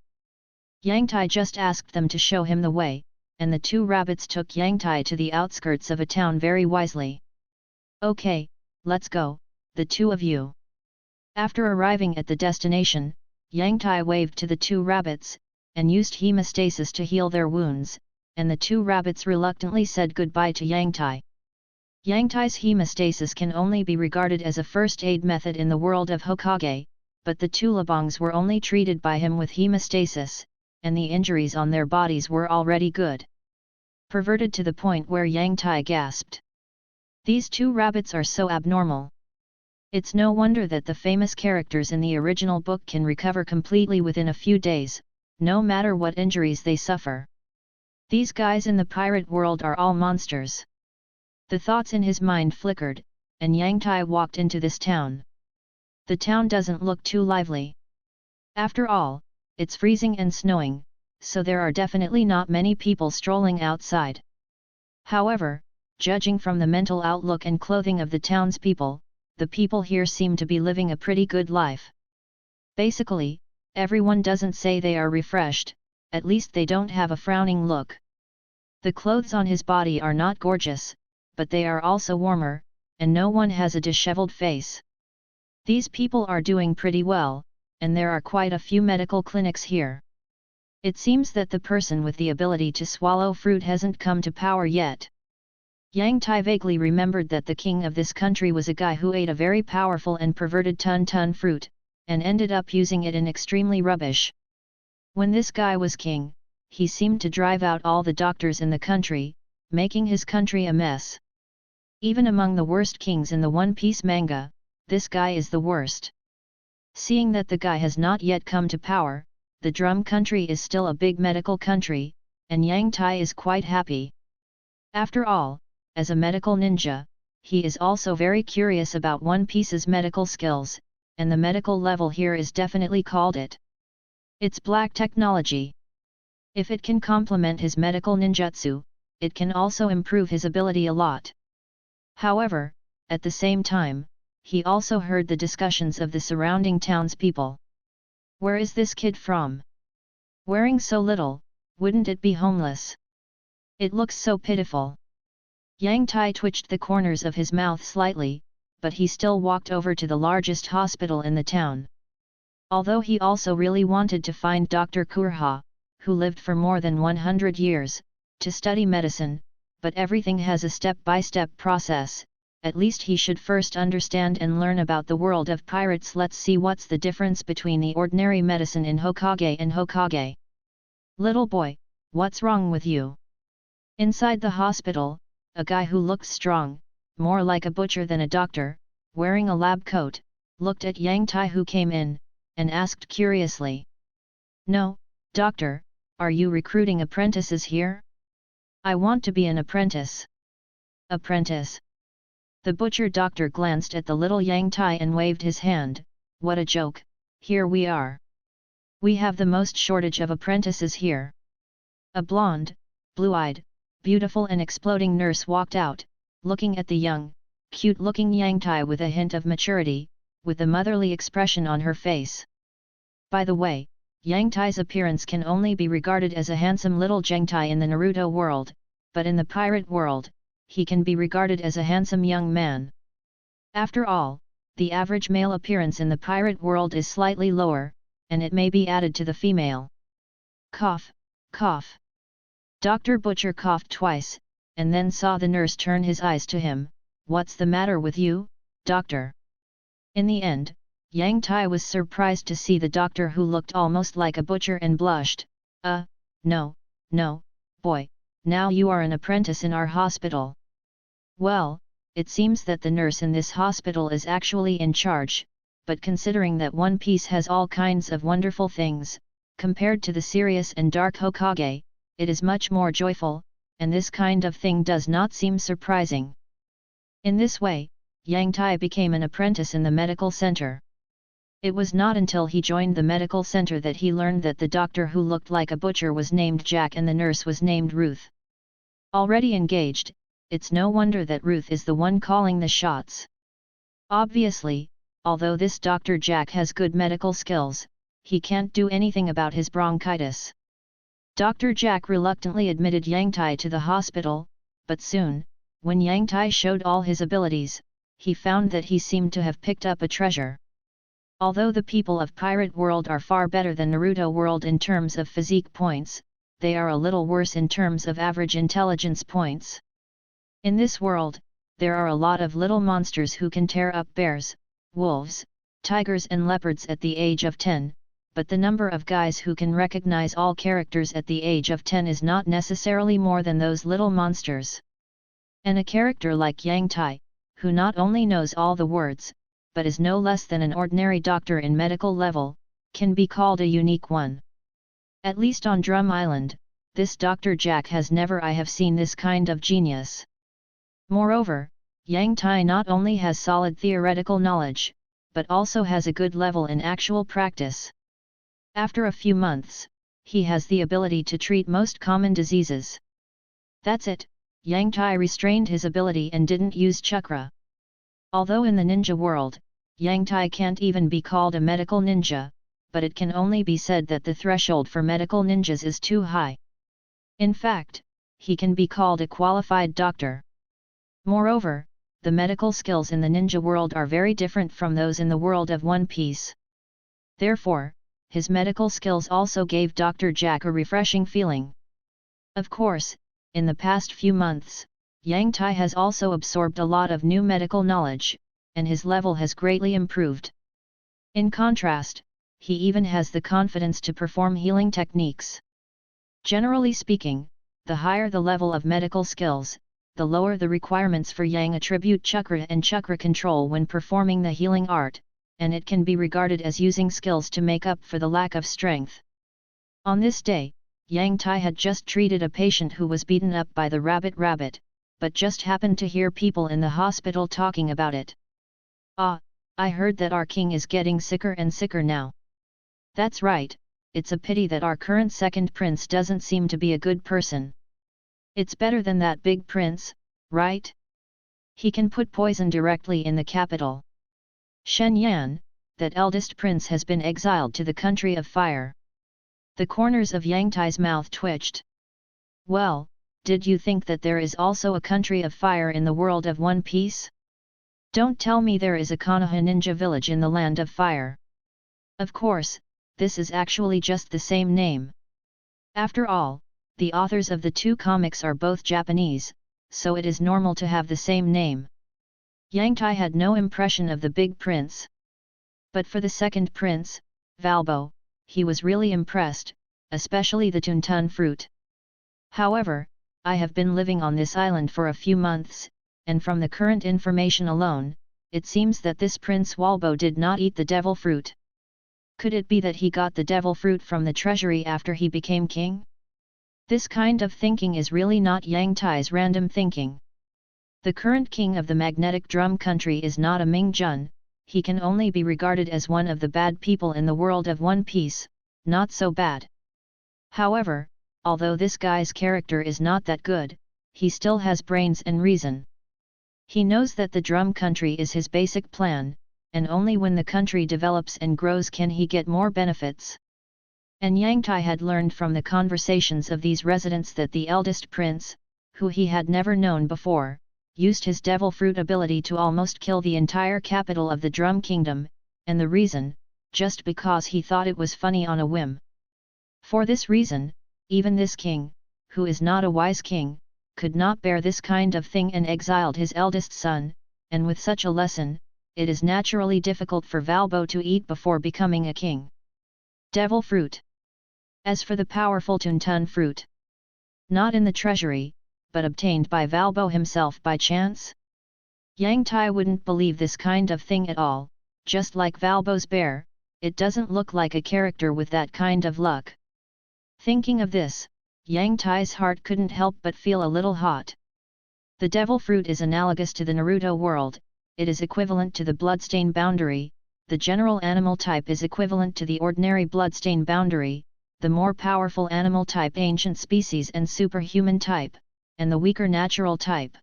Yang Tai just asked them to show him the way, and the two rabbits took Yang Tai to the outskirts of a town very wisely. Okay, let's go, the two of you. After arriving at the destination, Yang Tai waved to the two rabbits, and used hemostasis to heal their wounds, and the two rabbits reluctantly said goodbye to Yang Tai. Yang Tai's hemostasis can only be regarded as a first aid method in the world of Hokage, but the two Labangs were only treated by him with hemostasis, and the injuries on their bodies were already good. Perverted to the point where Yang Tai gasped. These two rabbits are so abnormal. It's no wonder that the famous characters in the original book can recover completely within a few days, no matter what injuries they suffer. These guys in the pirate world are all monsters. The thoughts in his mind flickered, and Yang Tai walked into this town. The town doesn't look too lively. After all, it's freezing and snowing, so there are definitely not many people strolling outside. However, judging from the mental outlook and clothing of the townspeople, the people here seem to be living a pretty good life. Basically, everyone doesn't say they are refreshed, at least they don't have a frowning look. The clothes on his body are not gorgeous, but they are also warmer, and no one has a disheveled face. These people are doing pretty well, and there are quite a few medical clinics here. It seems that the person with the ability to swallow fruit hasn't come to power yet. Yang Tai vaguely remembered that the king of this country was a guy who ate a very powerful and perverted tun fruit, and ended up using it in extremely rubbish. When this guy was king, he seemed to drive out all the doctors in the country, making his country a mess. Even among the worst kings in the One Piece manga, this guy is the worst. Seeing that the guy has not yet come to power, the Drum country is still a big medical country, and Yang Tai is quite happy. After all, as a medical ninja, he is also very curious about One Piece's medical skills, and the medical level here is definitely called it. It's black technology. If it can complement his medical ninjutsu, it can also improve his ability a lot. However, at the same time, he also heard the discussions of the surrounding townspeople. Where is this kid from? Wearing so little, wouldn't it be homeless? It looks so pitiful. Yang Tai twitched the corners of his mouth slightly, but he still walked over to the largest hospital in the town. Although he also really wanted to find Dr. Kurha, who lived for more than 100 years, to study medicine, but everything has a step-by-step process. At least he should first understand and learn about the world of pirates. Let's see what's the difference between the ordinary medicine in Hokage and Hokage. Little boy, what's wrong with you? Inside the hospital, a guy who looked strong, more like a butcher than a doctor, wearing a lab coat, looked at Yang Tai who came in, and asked curiously. No, doctor, are you recruiting apprentices here? I want to be an apprentice. Apprentice? The butcher doctor glanced at the little Yang Tai and waved his hand. What a joke, here we are. We have the most shortage of apprentices here. A blonde, blue-eyed, beautiful and exploding nurse walked out, looking at the young, cute-looking Yang Tai with a hint of maturity, with a motherly expression on her face. By the way, Yang Tai's appearance can only be regarded as a handsome little Gentai in the Naruto world, but in the pirate world, he can be regarded as a handsome young man. After all, the average male appearance in the pirate world is slightly lower, and it may be added to the female. Cough, cough. Dr. Butcher coughed twice, and then saw the nurse turn his eyes to him. What's the matter with you, doctor? In the end, Yang Tai was surprised to see the doctor who looked almost like a butcher and blushed. No, boy, now you are an apprentice in our hospital. Well, it seems that the nurse in this hospital is actually in charge, but considering that One Piece has all kinds of wonderful things, compared to the serious and dark Hokage, it is much more joyful, and this kind of thing does not seem surprising. In this way, Yang Tai became an apprentice in the medical center. It was not until he joined the medical center that he learned that the doctor who looked like a butcher was named Jack and the nurse was named Ruth. Already engaged, it's no wonder that Ruth is the one calling the shots. Obviously, although this Dr. Jack has good medical skills, he can't do anything about his bronchitis. Dr. Jack reluctantly admitted Yang Tai to the hospital, but soon, when Yang Tai showed all his abilities, he found that he seemed to have picked up a treasure. Although the people of Pirate World are far better than Naruto World in terms of physique points, they are a little worse in terms of average intelligence points. In this world, there are a lot of little monsters who can tear up bears, wolves, tigers and leopards at the age of 10, but the number of guys who can recognize all characters at the age of 10 is not necessarily more than those little monsters. And a character like Yang Tai, who not only knows all the words, but is no less than an ordinary doctor in medical level, can be called a unique one. At least on Drum Island, this Dr. Jack has never I have seen this kind of genius. Moreover, Yang Tai not only has solid theoretical knowledge, but also has a good level in actual practice. After a few months, he has the ability to treat most common diseases. That's it, Yang Tai restrained his ability and didn't use chakra. Although in the ninja world, Yang Tai can't even be called a medical ninja, but it can only be said that the threshold for medical ninjas is too high. In fact, he can be called a qualified doctor. Moreover, the medical skills in the ninja world are very different from those in the world of One Piece. Therefore, his medical skills also gave Dr. Jack a refreshing feeling. Of course, in the past few months, Yang Tai has also absorbed a lot of new medical knowledge, and his level has greatly improved. In contrast, he even has the confidence to perform healing techniques. Generally speaking, the higher the level of medical skills, the lower the requirements for Yang attribute chakra and chakra control when performing the healing art, and it can be regarded as using skills to make up for the lack of strength. On this day, Yang Tai had just treated a patient who was beaten up by the rabbit, but just happened to hear people in the hospital talking about it. "Ah, I heard that our king is getting sicker and sicker now." "That's right, it's a pity that our current second prince doesn't seem to be a good person. It's better than that big prince, right? He can put poison directly in the capital. Shen Yan, that eldest prince has been exiled to the country of fire." The corners of Yang Tai's mouth twitched. "Well, did you think that there is also a country of fire in the world of One Piece? Don't tell me there is a Konoha ninja village in the land of fire. Of course, this is actually just the same name. After all, the authors of the two comics are both Japanese, so it is normal to have the same name." Yang Tai had no impression of the big prince. But for the second prince, Valbo, he was really impressed, especially the Tuntun fruit. "However, I have been living on this island for a few months, and from the current information alone, it seems that this Prince Walbo did not eat the devil fruit. Could it be that he got the devil fruit from the treasury after he became king? This kind of thinking is really not Yang Tai's random thinking. The current king of the magnetic drum country is not a Ming Jun, he can only be regarded as one of the bad people in the world of One Piece, not so bad. However, although this guy's character is not that good, he still has brains and reason. He knows that the drum country is his basic plan, and only when the country develops and grows can he get more benefits. And Yang Tai had learned from the conversations of these residents that the eldest prince, who he had never known before, used his devil fruit ability to almost kill the entire capital of the Drum Kingdom, and the reason, just because he thought it was funny on a whim. For this reason, even this king, who is not a wise king, could not bear this kind of thing and exiled his eldest son, and with such a lesson, it is naturally difficult for Valbo to eat before becoming a king. Devil fruit. As for the powerful Tuntun fruit, not in the treasury, but obtained by Valbo himself by chance? Yang Tai wouldn't believe this kind of thing at all, just like Valbo's bear, it doesn't look like a character with that kind of luck. Thinking of this, Yang Tai's heart couldn't help but feel a little hot. The devil fruit is analogous to the Naruto world, it is equivalent to the bloodstain boundary, the general animal type is equivalent to the ordinary bloodstain boundary, the more powerful animal type ancient species and superhuman type, and the weaker natural type.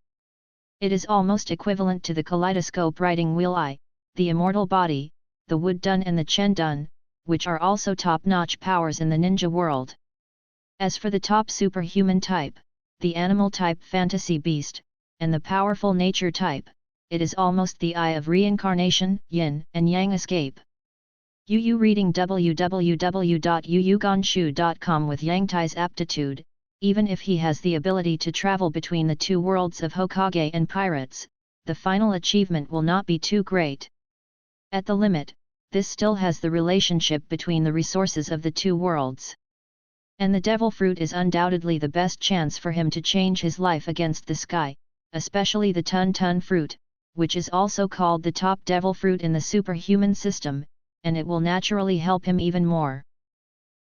It is almost equivalent to the kaleidoscope riding wheel eye, the immortal body, the wood dun and the chen dun, which are also top-notch powers in the ninja world. As for the top superhuman type, the animal type fantasy beast, and the powerful nature type, it is almost the eye of reincarnation, yin and yang escape. Yu reading www.yuyuganshu.com with Yang Tai's aptitude, even if he has the ability to travel between the two worlds of Hokage and pirates, the final achievement will not be too great. At the limit, this still has the relationship between the resources of the two worlds. And the devil fruit is undoubtedly the best chance for him to change his life against the sky, especially the tun fruit, which is also called the top devil fruit in the superhuman system, and it will naturally help him even more.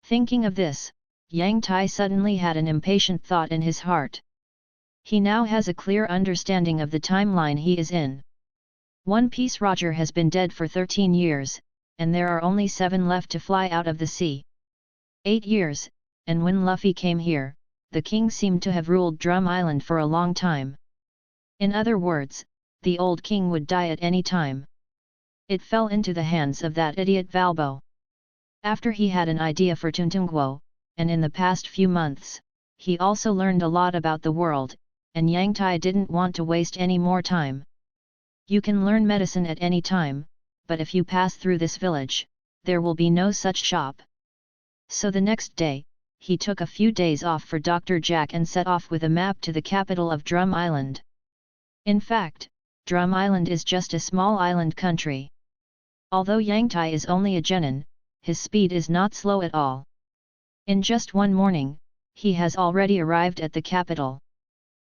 Thinking of this, Yang Tai suddenly had an impatient thought in his heart. He now has a clear understanding of the timeline he is in. One Piece Roger has been dead for 13 years, and there are only 7 left to fly out of the sea. 8 years, and when Luffy came here, the king seemed to have ruled Drum Island for a long time. In other words, the old king would die at any time. It fell into the hands of that idiot Valbo. After he had an idea for Tuntunguo, and in the past few months, he also learned a lot about the world, and Yang Tai didn't want to waste any more time. You can learn medicine at any time, but if you pass through this village, there will be no such shop. So the next day, he took a few days off for Dr. Jack and set off with a map to the capital of Drum Island. In fact, Drum Island is just a small island country. Although Yang Tai is only a genin, his speed is not slow at all. In just one morning, he has already arrived at the capital.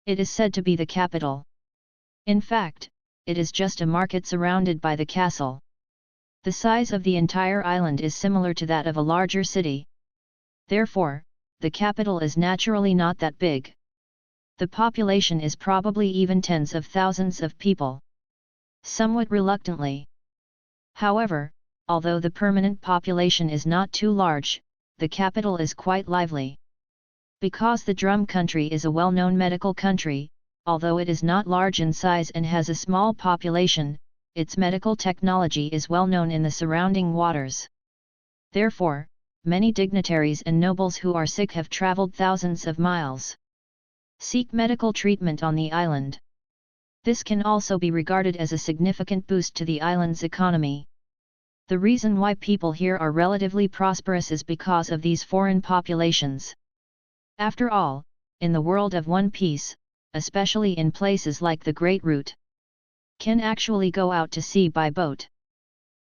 It is said to be the capital. In fact, it is just a market surrounded by the castle. The size of the entire island is similar to that of a larger city. Therefore, the capital is naturally not that big. The population is probably even tens of thousands of people. Somewhat reluctantly. However, although the permanent population is not too large, the capital is quite lively. Because the Drum country is a well-known medical country, although it is not large in size and has a small population, its medical technology is well known in the surrounding waters. Therefore, many dignitaries and nobles who are sick have traveled thousands of miles. Seek medical treatment on the island. This can also be regarded as a significant boost to the island's economy. The reason why people here are relatively prosperous is because of these foreign populations. After all, in the world of One Piece, especially in places like the Great Route, can actually go out to sea by boat.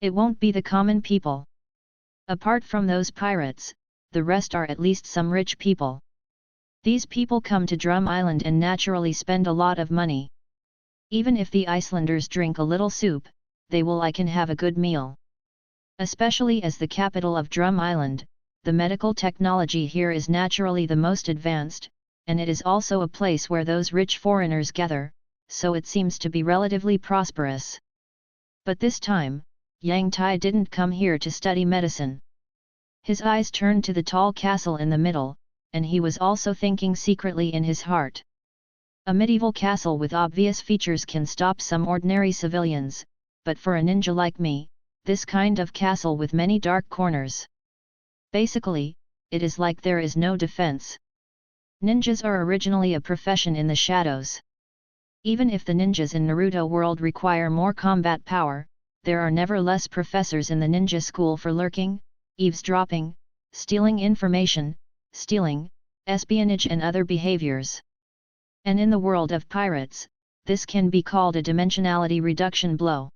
It won't be the common people. Apart from those pirates, the rest are at least some rich people. These people come to Drum Island and naturally spend a lot of money. Even if the Icelanders drink a little soup, they will like and have a good meal. Especially as the capital of Drum Island, the medical technology here is naturally the most advanced, and it is also a place where those rich foreigners gather, so it seems to be relatively prosperous. But this time, Yang Tai didn't come here to study medicine. His eyes turned to the tall castle in the middle, and he was also thinking secretly in his heart. A medieval castle with obvious features can stop some ordinary civilians, but for a ninja like me, this kind of castle with many dark corners. Basically, it is like there is no defense. Ninjas are originally a profession in the shadows. Even if the ninjas in Naruto world require more combat power, there are never less professors in the ninja school for lurking, eavesdropping, stealing information, stealing, espionage and other behaviors. And in the world of pirates, this can be called a dimensionality reduction blow.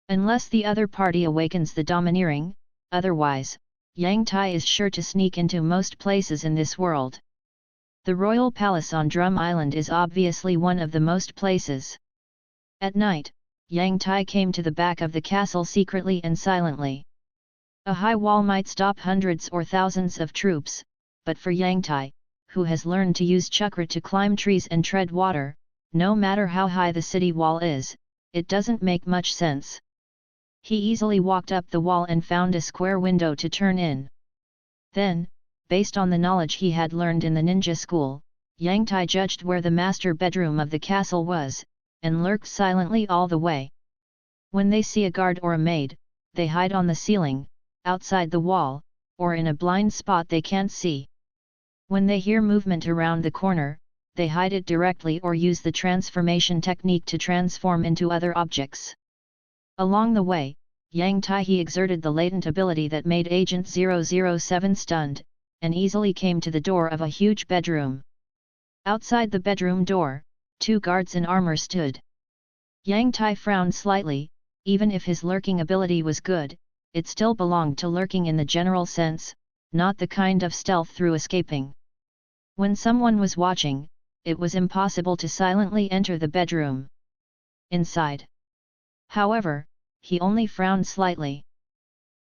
Unless the other party awakens the domineering, otherwise, Yang Tai is sure to sneak into most places in this world. The royal palace on Drum Island is obviously one of the most places. At night, Yang Tai came to the back of the castle secretly and silently. A high wall might stop hundreds or thousands of troops, but for Yang Tai, who has learned to use chakra to climb trees and tread water, no matter how high the city wall is, it doesn't make much sense. He easily walked up the wall and found a square window to turn in. Then, based on the knowledge he had learned in the ninja school, Yang Tai judged where the master bedroom of the castle was, and lurked silently all the way. When they see a guard or a maid, they hide on the ceiling, outside the wall, or in a blind spot they can't see. When they hear movement around the corner, they hide it directly or use the transformation technique to transform into other objects. Along the way, Yang Tai exerted the latent ability that made Agent 007 stunned, and easily came to the door of a huge bedroom. Outside the bedroom door, 2 guards in armor stood. Yang Tai frowned slightly. Even if his lurking ability was good, it still belonged to lurking in the general sense, not the kind of stealth through escaping. When someone was watching, it was impossible to silently enter the bedroom. Inside. However, he only frowned slightly.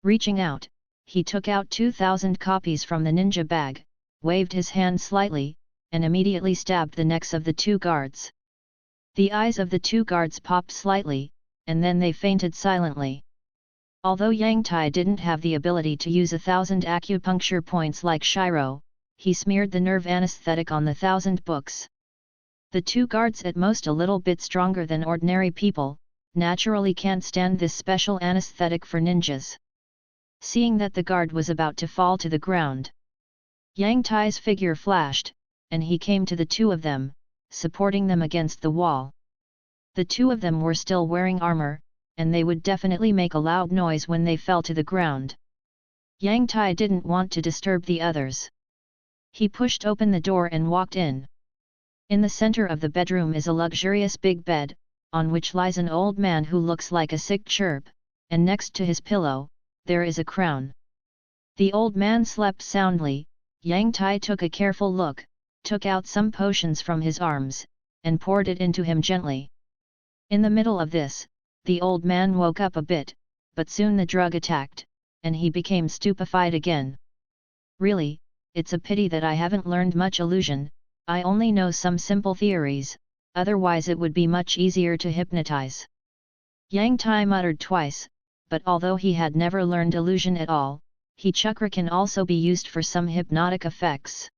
Reaching out, he took out 2,000 copies from the ninja bag, waved his hand slightly, and immediately stabbed the necks of the 2 guards. The eyes of the 2 guards popped slightly, and then they fainted silently. Although Yang Tai didn't have the ability to use 1,000 acupuncture points like Shiro, he smeared the nerve anesthetic on the 1,000 books. The 2 guards, at most a little bit stronger than ordinary people, naturally can't stand this special anesthetic for ninjas. Seeing that the guard was about to fall to the ground, Yang Tai's figure flashed, and he came to the 2 of them, supporting them against the wall. The 2 of them were still wearing armor, and they would definitely make a loud noise when they fell to the ground. Yang Tai didn't want to disturb the others. He pushed open the door and walked in. In the center of the bedroom is a luxurious big bed, on which lies an old man who looks like a sick chirp, and next to his pillow, there is a crown. The old man slept soundly. Yang Tai took a careful look, took out some potions from his arms, and poured it into him gently. In the middle of this, the old man woke up a bit, but soon the drug attacked, and he became stupefied again. Really, it's a pity that I haven't learned much illusion, I only know some simple theories, otherwise it would be much easier to hypnotize. Yang Tai muttered twice, but although he had never learned illusion at all, chakra can also be used for some hypnotic effects.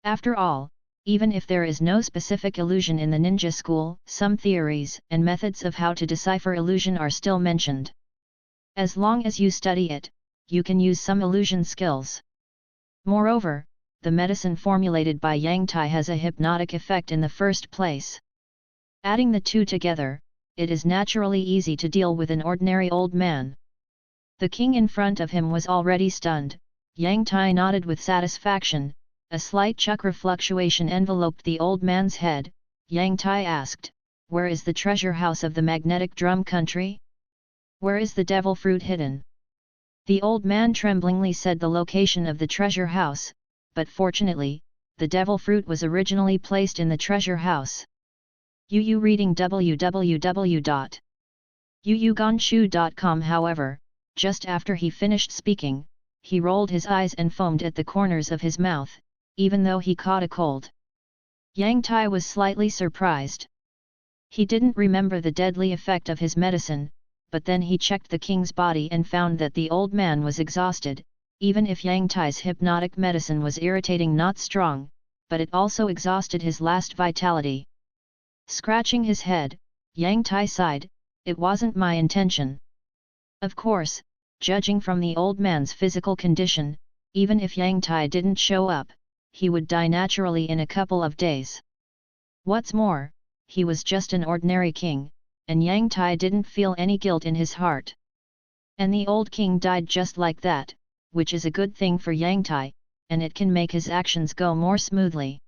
After all, even if there is no specific illusion in the ninja school, some theories and methods of how to decipher illusion are still mentioned. As long as you study it, you can use some illusion skills. Moreover, the medicine formulated by Yang Tai has a hypnotic effect in the first place. Adding the 2 together, it is naturally easy to deal with an ordinary old man. The king in front of him was already stunned. Yang Tai nodded with satisfaction. A slight chakra fluctuation enveloped the old man's head. Yang Tai asked, "Where is the treasure house of the magnetic drum country? Where is the devil fruit hidden?" The old man tremblingly said the location of the treasure house, but fortunately, the devil fruit was originally placed in the treasure house. Reading www.yuyugonshu.com. However, just after he finished speaking, he rolled his eyes and foamed at the corners of his mouth, even though he caught a cold. Yang Tai was slightly surprised. He didn't remember the deadly effect of his medicine, but then he checked the king's body and found that the old man was exhausted. Even if Yang Tai's hypnotic medicine was irritating, not strong, but it also exhausted his last vitality. Scratching his head, Yang Tai sighed, "It wasn't my intention." Of course, judging from the old man's physical condition, even if Yang Tai didn't show up, he would die naturally in a couple of days. What's more, he was just an ordinary king, and Yang Tai didn't feel any guilt in his heart. And the old king died just like that, which is a good thing for Yang Tai, and it can make his actions go more smoothly.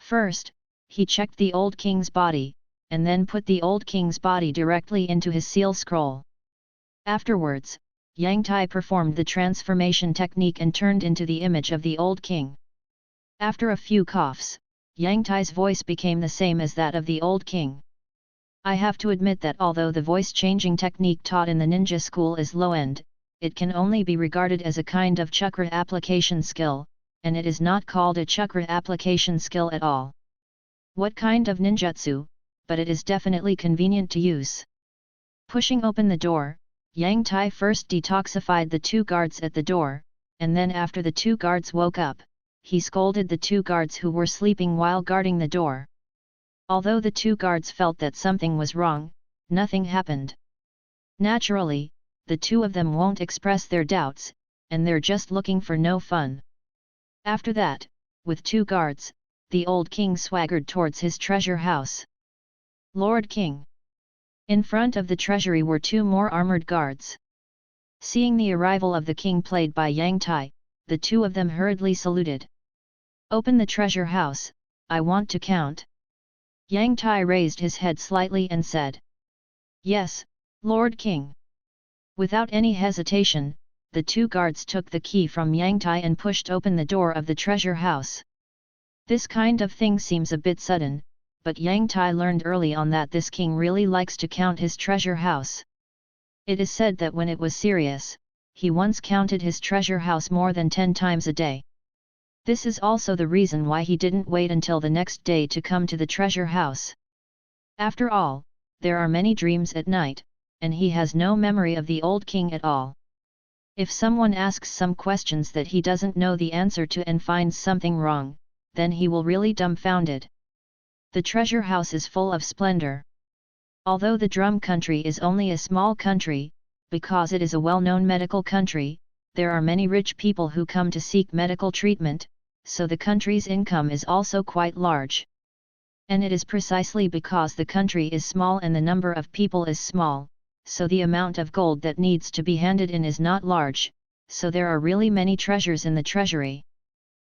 First, he checked the old king's body, and then put the old king's body directly into his seal scroll. Afterwards, Yang Tai performed the transformation technique and turned into the image of the old king. After a few coughs, Yang Tai's voice became the same as that of the old king. I have to admit that although the voice-changing technique taught in the ninja school is low-end, it can only be regarded as a kind of chakra application skill, and it is not called a chakra application skill at all. What kind of ninjutsu, but it is definitely convenient to use. Pushing open the door, Yang Tai first detoxified the 2 guards at the door, and then after the 2 guards woke up, he scolded the 2 guards who were sleeping while guarding the door. Although the 2 guards felt that something was wrong, nothing happened. Naturally, the 2 of them won't express their doubts, and they're just looking for no fun. After that, with 2 guards, the old king swaggered towards his treasure house. Lord King. In front of the treasury were 2 more armored guards. Seeing the arrival of the king played by Yang Tai, the 2 of them hurriedly saluted. Open the treasure house, I want to count. Yang Tai raised his head slightly and said. Yes, Lord King. Without any hesitation, the 2 guards took the key from Yang Tai and pushed open the door of the treasure house. This kind of thing seems a bit sudden, but Yang Tai learned early on that this king really likes to count his treasure house. It is said that when it was serious, he once counted his treasure house more than 10 times a day. This is also the reason why he didn't wait until the next day to come to the treasure house. After all, there are many dreams at night, and he has no memory of the old king at all. If someone asks some questions that he doesn't know the answer to and finds something wrong, then he will really dumbfounded. The treasure house is full of splendor. Although the Drum country is only a small country, because it is a well-known medical country, there are many rich people who come to seek medical treatment, so the country's income is also quite large. And it is precisely because the country is small and the number of people is small, so the amount of gold that needs to be handed in is not large, so there are really many treasures in the treasury.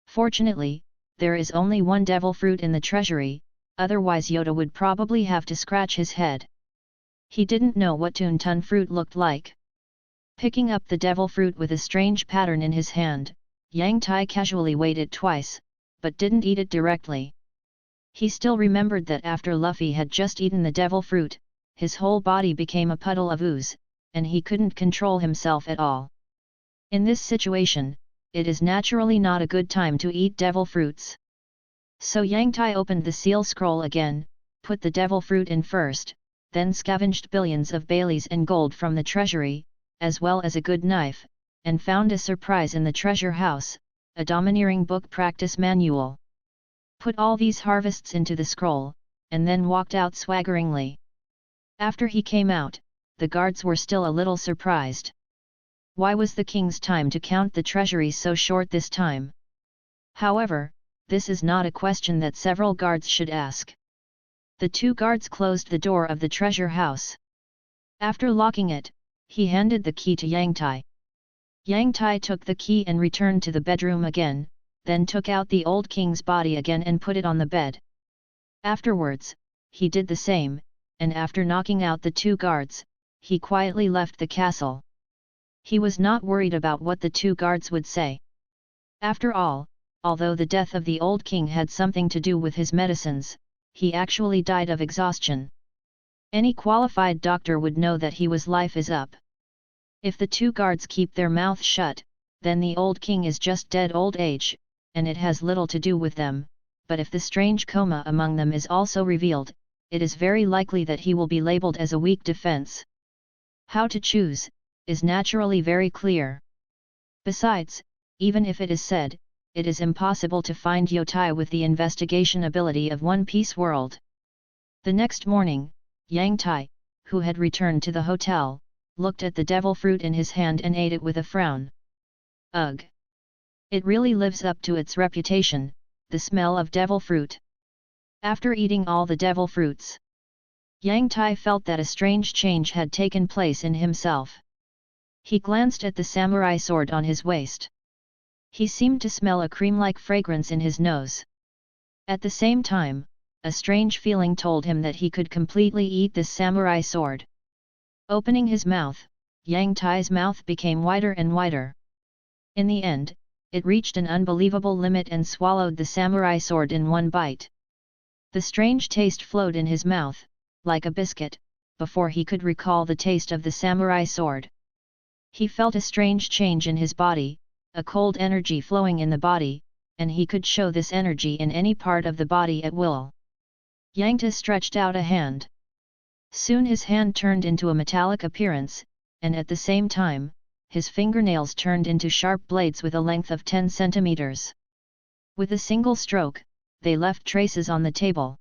Fortunately, there is only 1 devil fruit in the treasury, otherwise Yoda would probably have to scratch his head. He didn't know what Toon-Tun fruit looked like. Picking up the devil fruit with a strange pattern in his hand, Yang Tai casually weighed it twice, but didn't eat it directly. He still remembered that after Luffy had just eaten the devil fruit, his whole body became a puddle of ooze, and he couldn't control himself at all. In this situation, it is naturally not a good time to eat devil fruits. So Yang Tai opened the seal scroll again, put the devil fruit in first, then scavenged billions of Baileys and gold from the treasury, as well as a good knife, and found a surprise in the treasure house, a domineering book practice manual. Put all these harvests into the scroll, and then walked out swaggeringly. After he came out, the guards were still a little surprised. Why was the king's time to count the treasury so short this time? However, this is not a question that several guards should ask. The 2 guards closed the door of the treasure house. After locking it, he handed the key to Yang Tai. Yang Tai took the key and returned to the bedroom again, then took out the old king's body again and put it on the bed. Afterwards, he did the same, and after knocking out the 2 guards, he quietly left the castle. He was not worried about what the 2 guards would say. After all, although the death of the old king had something to do with his medicines, he actually died of exhaustion. Any qualified doctor would know that his life is up. If the 2 guards keep their mouth shut, then the old king is just dead old age, and it has little to do with them, but if the strange coma among them is also revealed, it is very likely that he will be labeled as a weak defense. How to choose, is naturally very clear. Besides, even if it is said, it is impossible to find Yotai with the investigation ability of One Piece world. The next morning, Yang Tai, who had returned to the hotel, looked at the devil fruit in his hand and ate it with a frown. Ugh! It really lives up to its reputation, the smell of devil fruit. After eating all the devil fruits, Yang Tai felt that a strange change had taken place in himself. He glanced at the samurai sword on his waist. He seemed to smell a cream-like fragrance in his nose. At the same time, a strange feeling told him that he could completely eat this samurai sword. Opening his mouth, Yang Tai's mouth became wider and wider. In the end, it reached an unbelievable limit and swallowed the samurai sword in one bite. The strange taste flowed in his mouth, like a biscuit, before he could recall the taste of the samurai sword. He felt a strange change in his body, a cold energy flowing in the body, and he could show this energy in any part of the body at will. Yang Tai stretched out a hand. Soon his hand turned into a metallic appearance, and at the same time, his fingernails turned into sharp blades with a length of 10 centimeters. With a single stroke, they left traces on the table.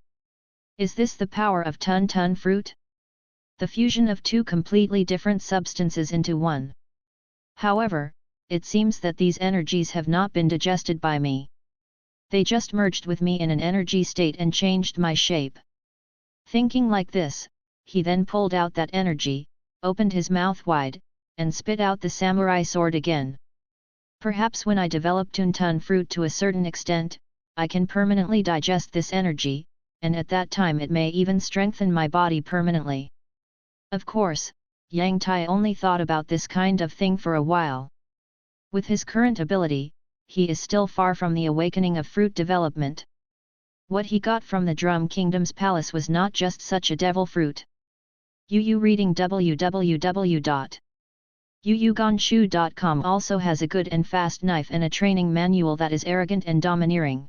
Is this the power of tun-tun fruit? The fusion of two completely different substances into one. However, it seems that these energies have not been digested by me. They just merged with me in an energy state and changed my shape. Thinking like this, he then pulled out that energy, opened his mouth wide, and spit out the samurai sword again. Perhaps when I develop tun-tun fruit to a certain extent, I can permanently digest this energy, and at that time it may even strengthen my body permanently. Of course, Yang Tai only thought about this kind of thing for a while. With his current ability, he is still far from the awakening of fruit development. What he got from the Drum Kingdom's palace was not just such a devil fruit. UU reading www.UUGonshu.com also has a good and fast knife and a training manual that is arrogant and domineering.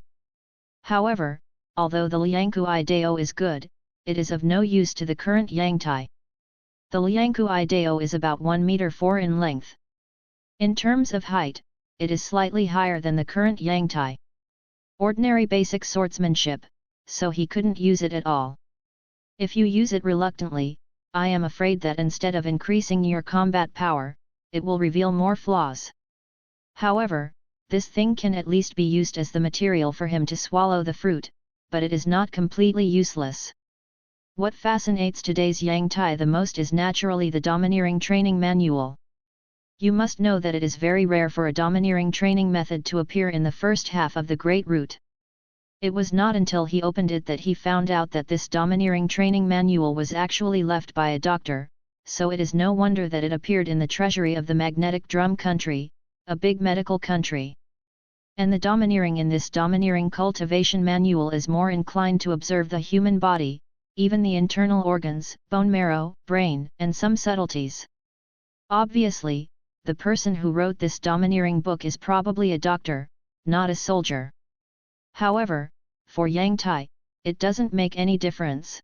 However, although the Liangku Ideo is good, it is of no use to the current Yang Tai. The Liangku Ideo is about 1 meter 4 in length. In terms of height, it is slightly higher than the current Yang Tai. Ordinary basic swordsmanship, so he couldn't use it at all. If you use it reluctantly, I am afraid that instead of increasing your combat power, it will reveal more flaws. However, this thing can at least be used as the material for him to swallow the fruit, but it is not completely useless. What fascinates today's Yang Tai the most is naturally the domineering training manual. You must know that it is very rare for a domineering training method to appear in the first half of the Great Root. It was not until he opened it that he found out that this domineering training manual was actually left by a doctor, so it is no wonder that it appeared in the treasury of the magnetic drum country, a big medical country. And the domineering in this domineering cultivation manual is more inclined to observe the human body, even the internal organs, bone marrow, brain, and some subtleties. Obviously, the person who wrote this domineering book is probably a doctor, not a soldier. However, for Yang Tai, it doesn't make any difference.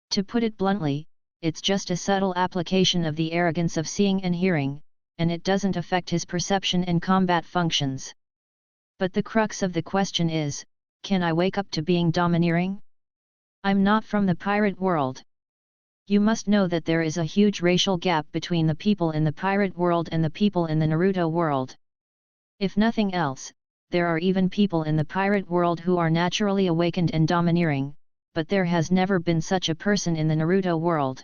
To put it bluntly, it's just a subtle application of the arrogance of seeing and hearing, and it doesn't affect his perception and combat functions. But the crux of the question is, can I wake up to being domineering? I'm not from the pirate world. You must know that there is a huge racial gap between the people in the pirate world and the people in the Naruto world. If nothing else, there are even people in the pirate world who are naturally awakened and domineering, but there has never been such a person in the Naruto world.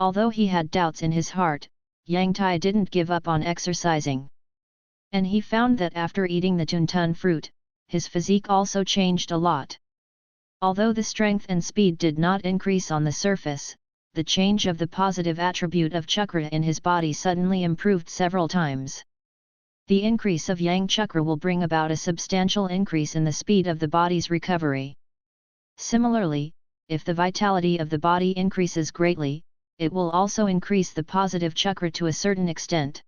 Although he had doubts in his heart, Yang Tai didn't give up on exercising. And he found that after eating the tun-tun fruit, his physique also changed a lot. Although the strength and speed did not increase on the surface, the change of the positive attribute of chakra in his body suddenly improved several times. The increase of yang chakra will bring about a substantial increase in the speed of the body's recovery. Similarly, if the vitality of the body increases greatly, it will also increase the positive chakra to a certain extent.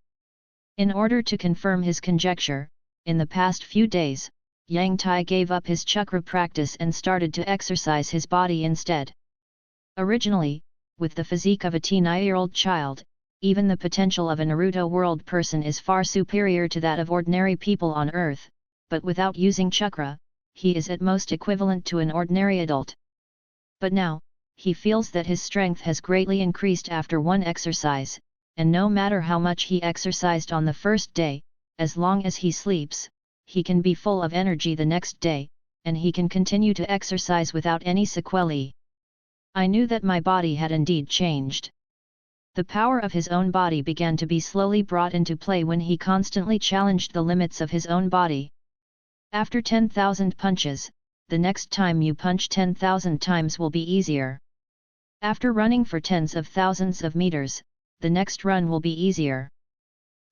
In order to confirm his conjecture, in the past few days, Yang Tai gave up his chakra practice and started to exercise his body instead. Originally, with the physique of a 9-year-old child, even the potential of a Naruto world person is far superior to that of ordinary people on Earth, but without using chakra, he is at most equivalent to an ordinary adult. But now, he feels that his strength has greatly increased after one exercise, and no matter how much he exercised on the first day, as long as he sleeps, he can be full of energy the next day, and he can continue to exercise without any sequelae. I knew that my body had indeed changed. The power of his own body began to be slowly brought into play when he constantly challenged the limits of his own body. After 10,000 punches, the next time you punch 10,000 times will be easier. After running for tens of thousands of meters, the next run will be easier.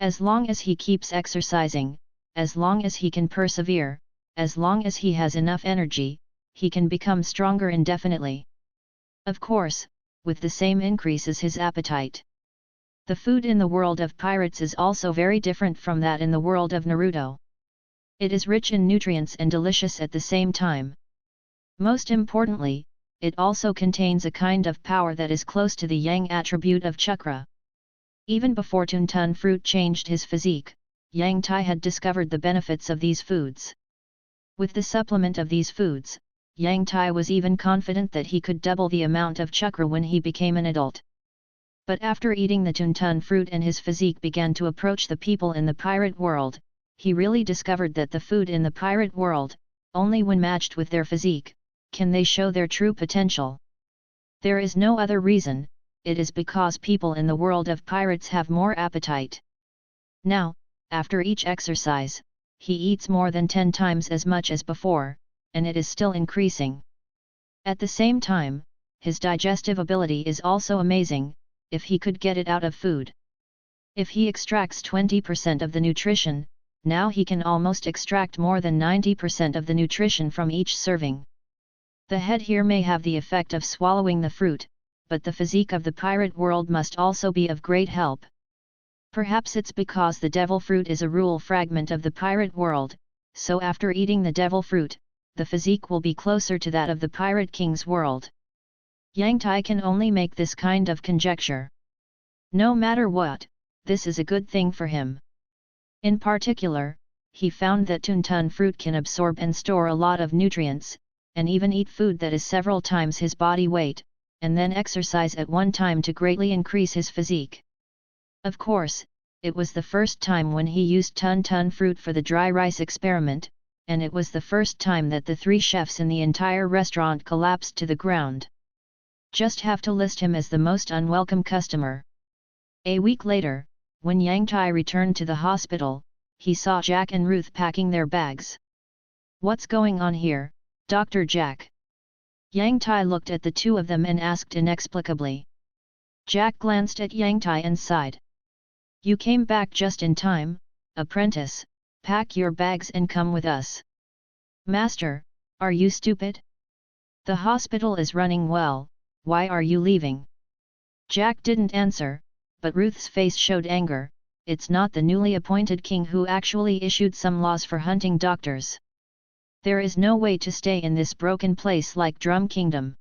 As long as he keeps exercising, as long as he can persevere, as long as he has enough energy, he can become stronger indefinitely. Of course, with the same increases his appetite. The food in the world of pirates is also very different from that in the world of Naruto. It is rich in nutrients and delicious at the same time. Most importantly, it also contains a kind of power that is close to the yang attribute of chakra. Even before Tuntun fruit changed his physique, Yang Tai had discovered the benefits of these foods. With the supplement of these foods, Yang Tai was even confident that he could double the amount of chakra when he became an adult. But after eating the Tuntun fruit and his physique began to approach the people in the pirate world, he really discovered that the food in the pirate world, only when matched with their physique, can they show their true potential. There is no other reason, it is because people in the world of pirates have more appetite. Now, after each exercise, he eats more than 10 times as much as before, and it is still increasing. At the same time, his digestive ability is also amazing, if he could get it out of food. If he extracts 20% of the nutrition, now he can almost extract more than 90% of the nutrition from each serving. The head here may have the effect of swallowing the fruit, but the physique of the pirate world must also be of great help. Perhaps it's because the devil fruit is a rule fragment of the pirate world, so after eating the devil fruit, the physique will be closer to that of the pirate king's world. Yang Tai can only make this kind of conjecture. No matter what, this is a good thing for him. In particular, he found that Tuntun fruit can absorb and store a lot of nutrients, and even eat food that is several times his body weight, and then exercise at one time to greatly increase his physique. Of course, it was the first time when he used Tuntun fruit for the dry rice experiment, and it was the first time that the 3 chefs in the entire restaurant collapsed to the ground. Just have to list him as the most unwelcome customer. A week later, when Yang Tai returned to the hospital, he saw Jack and Ruth packing their bags. "What's going on here, Dr. Jack?" Yang Tai looked at the two of them and asked inexplicably. Jack glanced at Yang Tai and sighed. "You came back just in time, apprentice, pack your bags and come with us." "Master, are you stupid? The hospital is running well, why are you leaving?" Jack didn't answer, but Ruth's face showed anger. "It's not the newly appointed king who actually issued some laws for hunting doctors. There is no way to stay in this broken place like Drum Kingdom.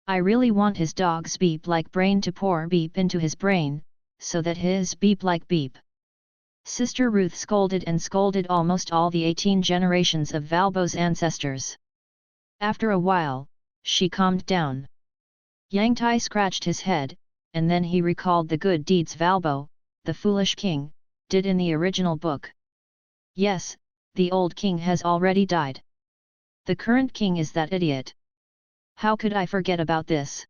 I really want his dog's beep-like brain to pour beep into his brain, so that his beep-like beep." Sister Ruth scolded and scolded almost all the 18 generations of Valbo's ancestors. After a while, she calmed down. Yang Tai scratched his head, and then he recalled the good deeds Valbo, the foolish king, did in the original book. Yes, the old king has already died. The current king is that idiot. How could I forget about this?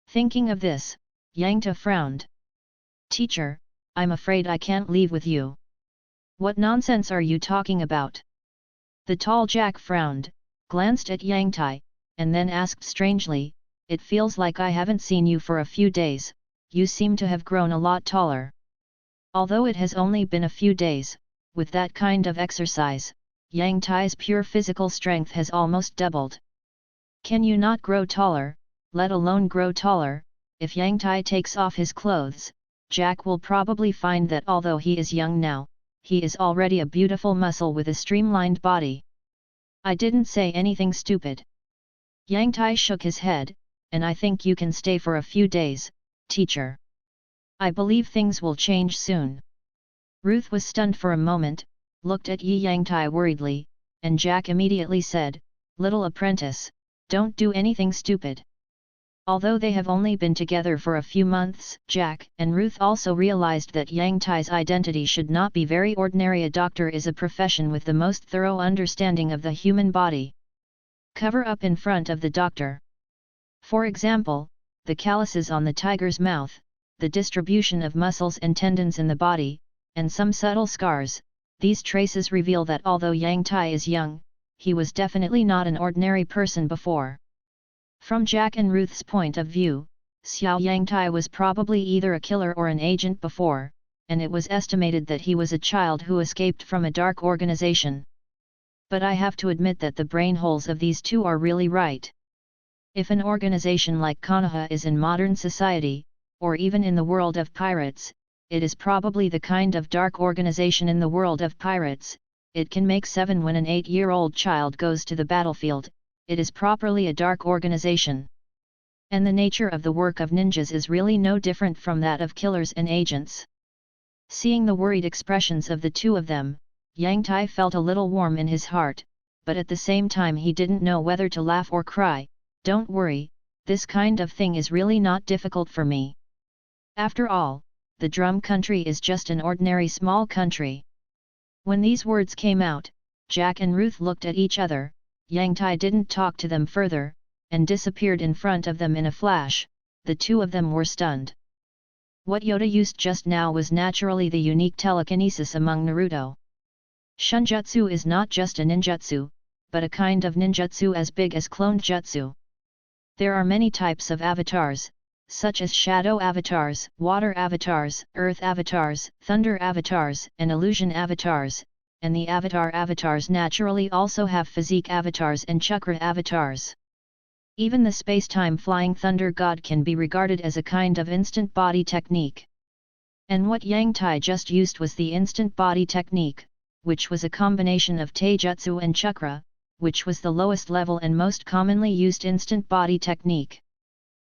Thinking of this, Yang Tai frowned. "Teacher, I'm afraid I can't leave with you." "What nonsense are you talking about?" The tall Jack frowned, glanced at Yang Tai, and then asked strangely, "It feels like I haven't seen you for a few days, you seem to have grown a lot taller." Although it has only been a few days, with that kind of exercise, Yang Tai's pure physical strength has almost doubled. Can you not grow taller, let alone grow taller? If Yang Tai takes off his clothes, Jack will probably find that although he is young now, he is already a beautiful muscle with a streamlined body. "I didn't say anything stupid." Yang Tai shook his head, "And I think you can stay for a few days, teacher. I believe things will change soon." Ruth was stunned for a moment, looked at Yang Tai worriedly, and Jack immediately said, "Little apprentice, don't do anything stupid." Although they have only been together for a few months, Jack and Ruth also realized that Yang Tai's identity should not be very ordinary. A doctor is a profession with the most thorough understanding of the human body. Cover up in front of the doctor. For example, the calluses on the tiger's mouth, the distribution of muscles and tendons in the body, and some subtle scars. These traces reveal that although Yang Tai is young, he was definitely not an ordinary person before. From Jack and Ruth's point of view, Xiao Yang Tai was probably either a killer or an agent before, and it was estimated that he was a child who escaped from a dark organization. But I have to admit that the brain holes of these two are really right. If an organization like Konoha is in modern society, or even in the world of pirates, it is probably the kind of dark organization in the world of pirates. It can make 7 when an 8-year-old child goes to the battlefield, it is properly a dark organization. And the nature of the work of ninjas is really no different from that of killers and agents. Seeing the worried expressions of the two of them, Yang Tai felt a little warm in his heart, but at the same time he didn't know whether to laugh or cry. Don't worry, this kind of thing is really not difficult for me. After all, the Drum Country is just an ordinary small country. When these words came out, Jack and Ruth looked at each other. Yang Tai didn't talk to them further, and disappeared in front of them in a flash. The two of them were stunned. What Yoda used just now was naturally the unique telekinesis among Naruto. Shunjutsu is not just a ninjutsu, but a kind of ninjutsu as big as cloned jutsu. There are many types of avatars, such as shadow avatars, water avatars, earth avatars, thunder avatars, and illusion avatars, and the avatars naturally also have physique avatars and chakra avatars. Even the space-time flying thunder god can be regarded as a kind of instant body technique. And what Yang Tai just used was the instant body technique, which was a combination of taijutsu and chakra, which was the lowest level and most commonly used instant body technique.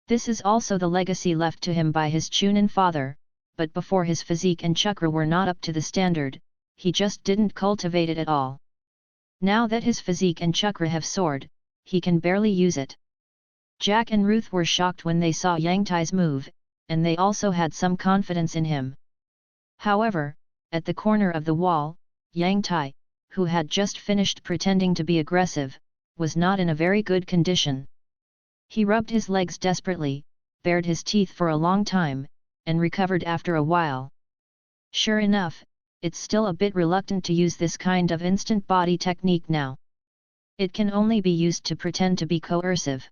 This is also the legacy left to him by his Chunin father, but before his physique and chakra were not up to the standard, he just didn't cultivate it at all. Now that his physique and chakra have soared, he can barely use it. Jack and Ruth were shocked when they saw Yang Tai's move, and they also had some confidence in him. However, at the corner of the wall, Yang Tai, who had just finished pretending to be aggressive, was not in a very good condition. He rubbed his legs desperately, bared his teeth for a long time, and recovered after a while. Sure enough, it's still a bit reluctant to use this kind of instant body technique now. It can only be used to pretend to be coercive.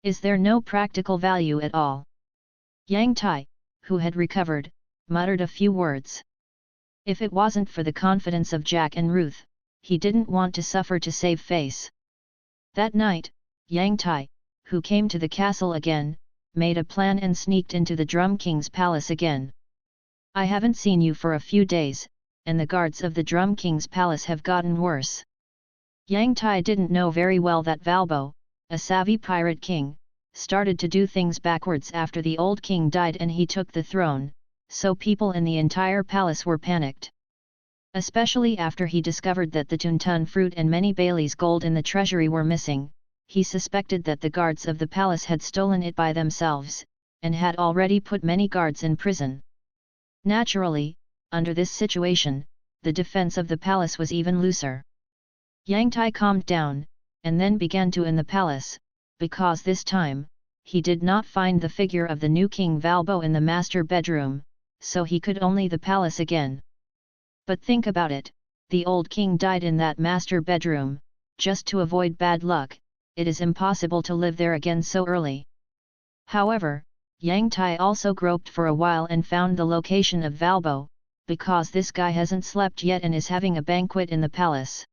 Is there no practical value at all? Yang Tai, who had recovered, muttered a few words. If it wasn't for the confidence of Jack and Ruth, he didn't want to suffer to save face. That night, Yang Tai, who came to the castle again, made a plan and sneaked into the Drum King's palace again. I haven't seen you for a few days, and the guards of the Drum King's palace have gotten worse. Yang Tai didn't know very well that Valbo, a savvy pirate king, started to do things backwards after the old king died and he took the throne, so people in the entire palace were panicked. Especially after he discovered that the Tuntun fruit and many Bailey's gold in the treasury were missing, he suspected that the guards of the palace had stolen it by themselves, and had already put many guards in prison. Naturally, under this situation, the defense of the palace was even looser. Yang Tai calmed down, and then began to in the palace, because this time, he did not find the figure of the new King Valbo in the master bedroom, so he could only the palace again. But think about it, the old king died in that master bedroom. Just to avoid bad luck, it is impossible to live there again so early. However, Yang Tai also groped for a while and found the location of Valbo, because this guy hasn't slept yet and is having a banquet in the palace.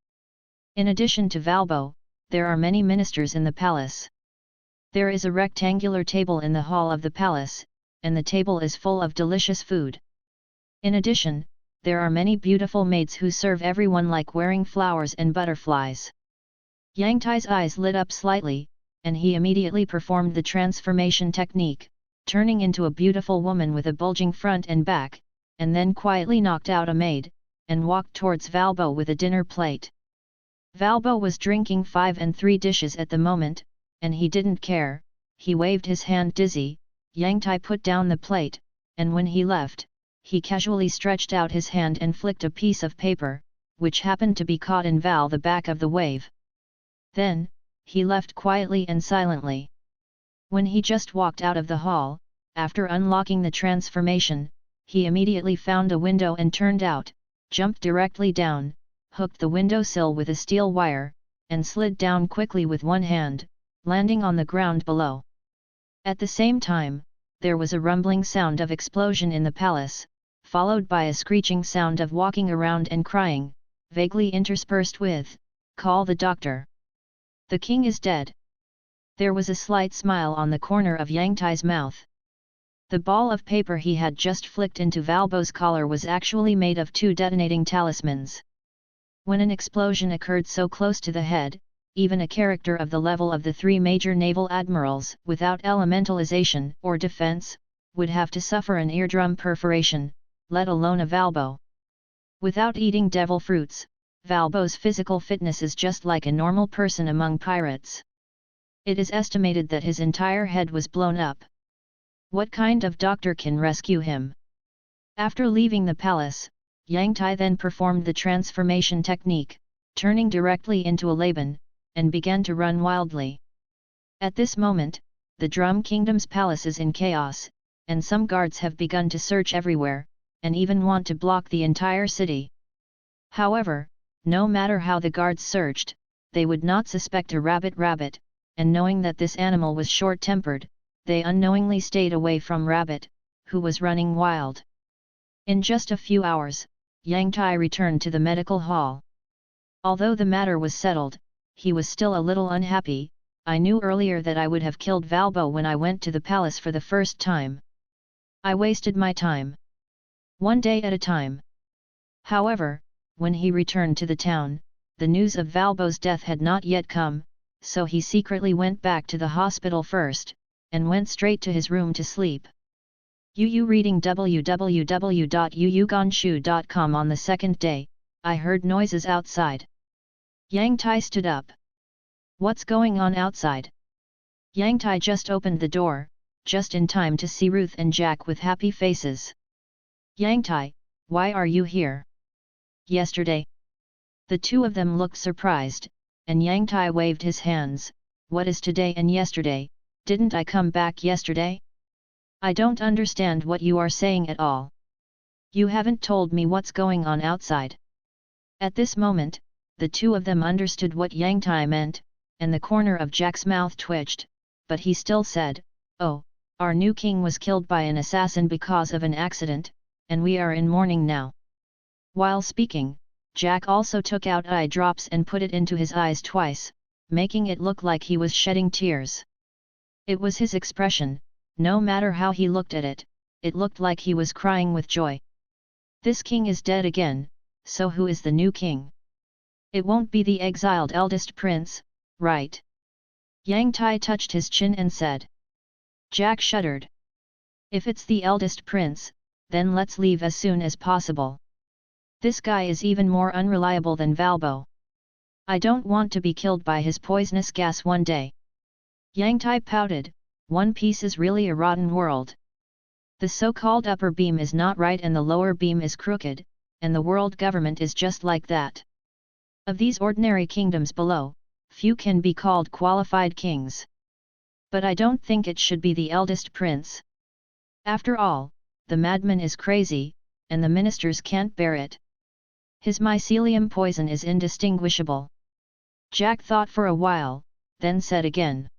In addition to Valbo, there are many ministers in the palace. There is a rectangular table in the hall of the palace, and the table is full of delicious food. In addition, there are many beautiful maids who serve everyone like wearing flowers and butterflies. Yang Tai's eyes lit up slightly, and he immediately performed the transformation technique, turning into a beautiful woman with a bulging front and back, and then quietly knocked out a maid, and walked towards Valbo with a dinner plate. Valbo was drinking 5 and 3 dishes at the moment, and he didn't care. He waved his hand dizzy. Yang Tai put down the plate, and when he left, he casually stretched out his hand and flicked a piece of paper, which happened to be caught in the back of the wave. Then, he left quietly and silently. When he just walked out of the hall, after unlocking the transformation, he immediately found a window and turned out, jumped directly down, hooked the windowsill with a steel wire, and slid down quickly with one hand, landing on the ground below. At the same time, there was a rumbling sound of explosion in the palace, followed by a screeching sound of walking around and crying, vaguely interspersed with, "Call the doctor. The king is dead." There was a slight smile on the corner of Yang Tai's mouth. The ball of paper he had just flicked into Valbo's collar was actually made of 2 detonating talismans. When an explosion occurred so close to the head, even a character of the level of the three major naval admirals, without elementalization or defense, would have to suffer an eardrum perforation, let alone a valbo. Without eating devil fruits, Valbo's physical fitness is just like a normal person among pirates. It is estimated that his entire head was blown up. What kind of doctor can rescue him? After leaving the palace, Yang Tai then performed the transformation technique, turning directly into a Laban, and began to run wildly. At this moment, the Drum Kingdom's palace is in chaos, and some guards have begun to search everywhere, and even want to block the entire city. However, no matter how the guards searched, they would not suspect a rabbit, and knowing that this animal was short-tempered, they unknowingly stayed away from Rabbit, who was running wild. In just a few hours, Yang Tai returned to the medical hall. Although the matter was settled, he was still a little unhappy. I knew earlier that I would have killed Valbo when I went to the palace for the first time. I wasted my time. One day at a time. However, when he returned to the town, the news of Valbo's death had not yet come, so he secretly went back to the hospital first, and went straight to his room to sleep. Reading www.yuyugonshu.com. On the second day, I heard noises outside. Yang Tai stood up. What's going on outside? Yang Tai just opened the door, just in time to see Ruth and Jack with happy faces. Yang Tai, why are you here? Yesterday. The two of them looked surprised, and Yang Tai waved his hands. What is today and yesterday? Didn't I come back yesterday? I don't understand what you are saying at all. You haven't told me what's going on outside. At this moment, the two of them understood what Yang Tai meant, and the corner of Jack's mouth twitched, but he still said, "Oh, our new king was killed by an assassin because of an accident, and we are in mourning now." While speaking, Jack also took out eye drops and put it into his eyes twice, making it look like he was shedding tears. It was his expression. No matter how he looked at it, it looked like he was crying with joy. This king is dead again, so who is the new king? It won't be the exiled eldest prince, right? Yang Tai touched his chin and said. Jack shuddered. If it's the eldest prince, then let's leave as soon as possible. This guy is even more unreliable than Valbo. I don't want to be killed by his poisonous gas one day. Yang Tai pouted. One Piece is really a rotten world. The so-called upper beam is not right and the lower beam is crooked, and the world government is just like that. Of these ordinary kingdoms below, few can be called qualified kings. But I don't think it should be the eldest prince. After all, the madman is crazy, and the ministers can't bear it. His mycelium poison is indistinguishable. Jack thought for a while, then said again.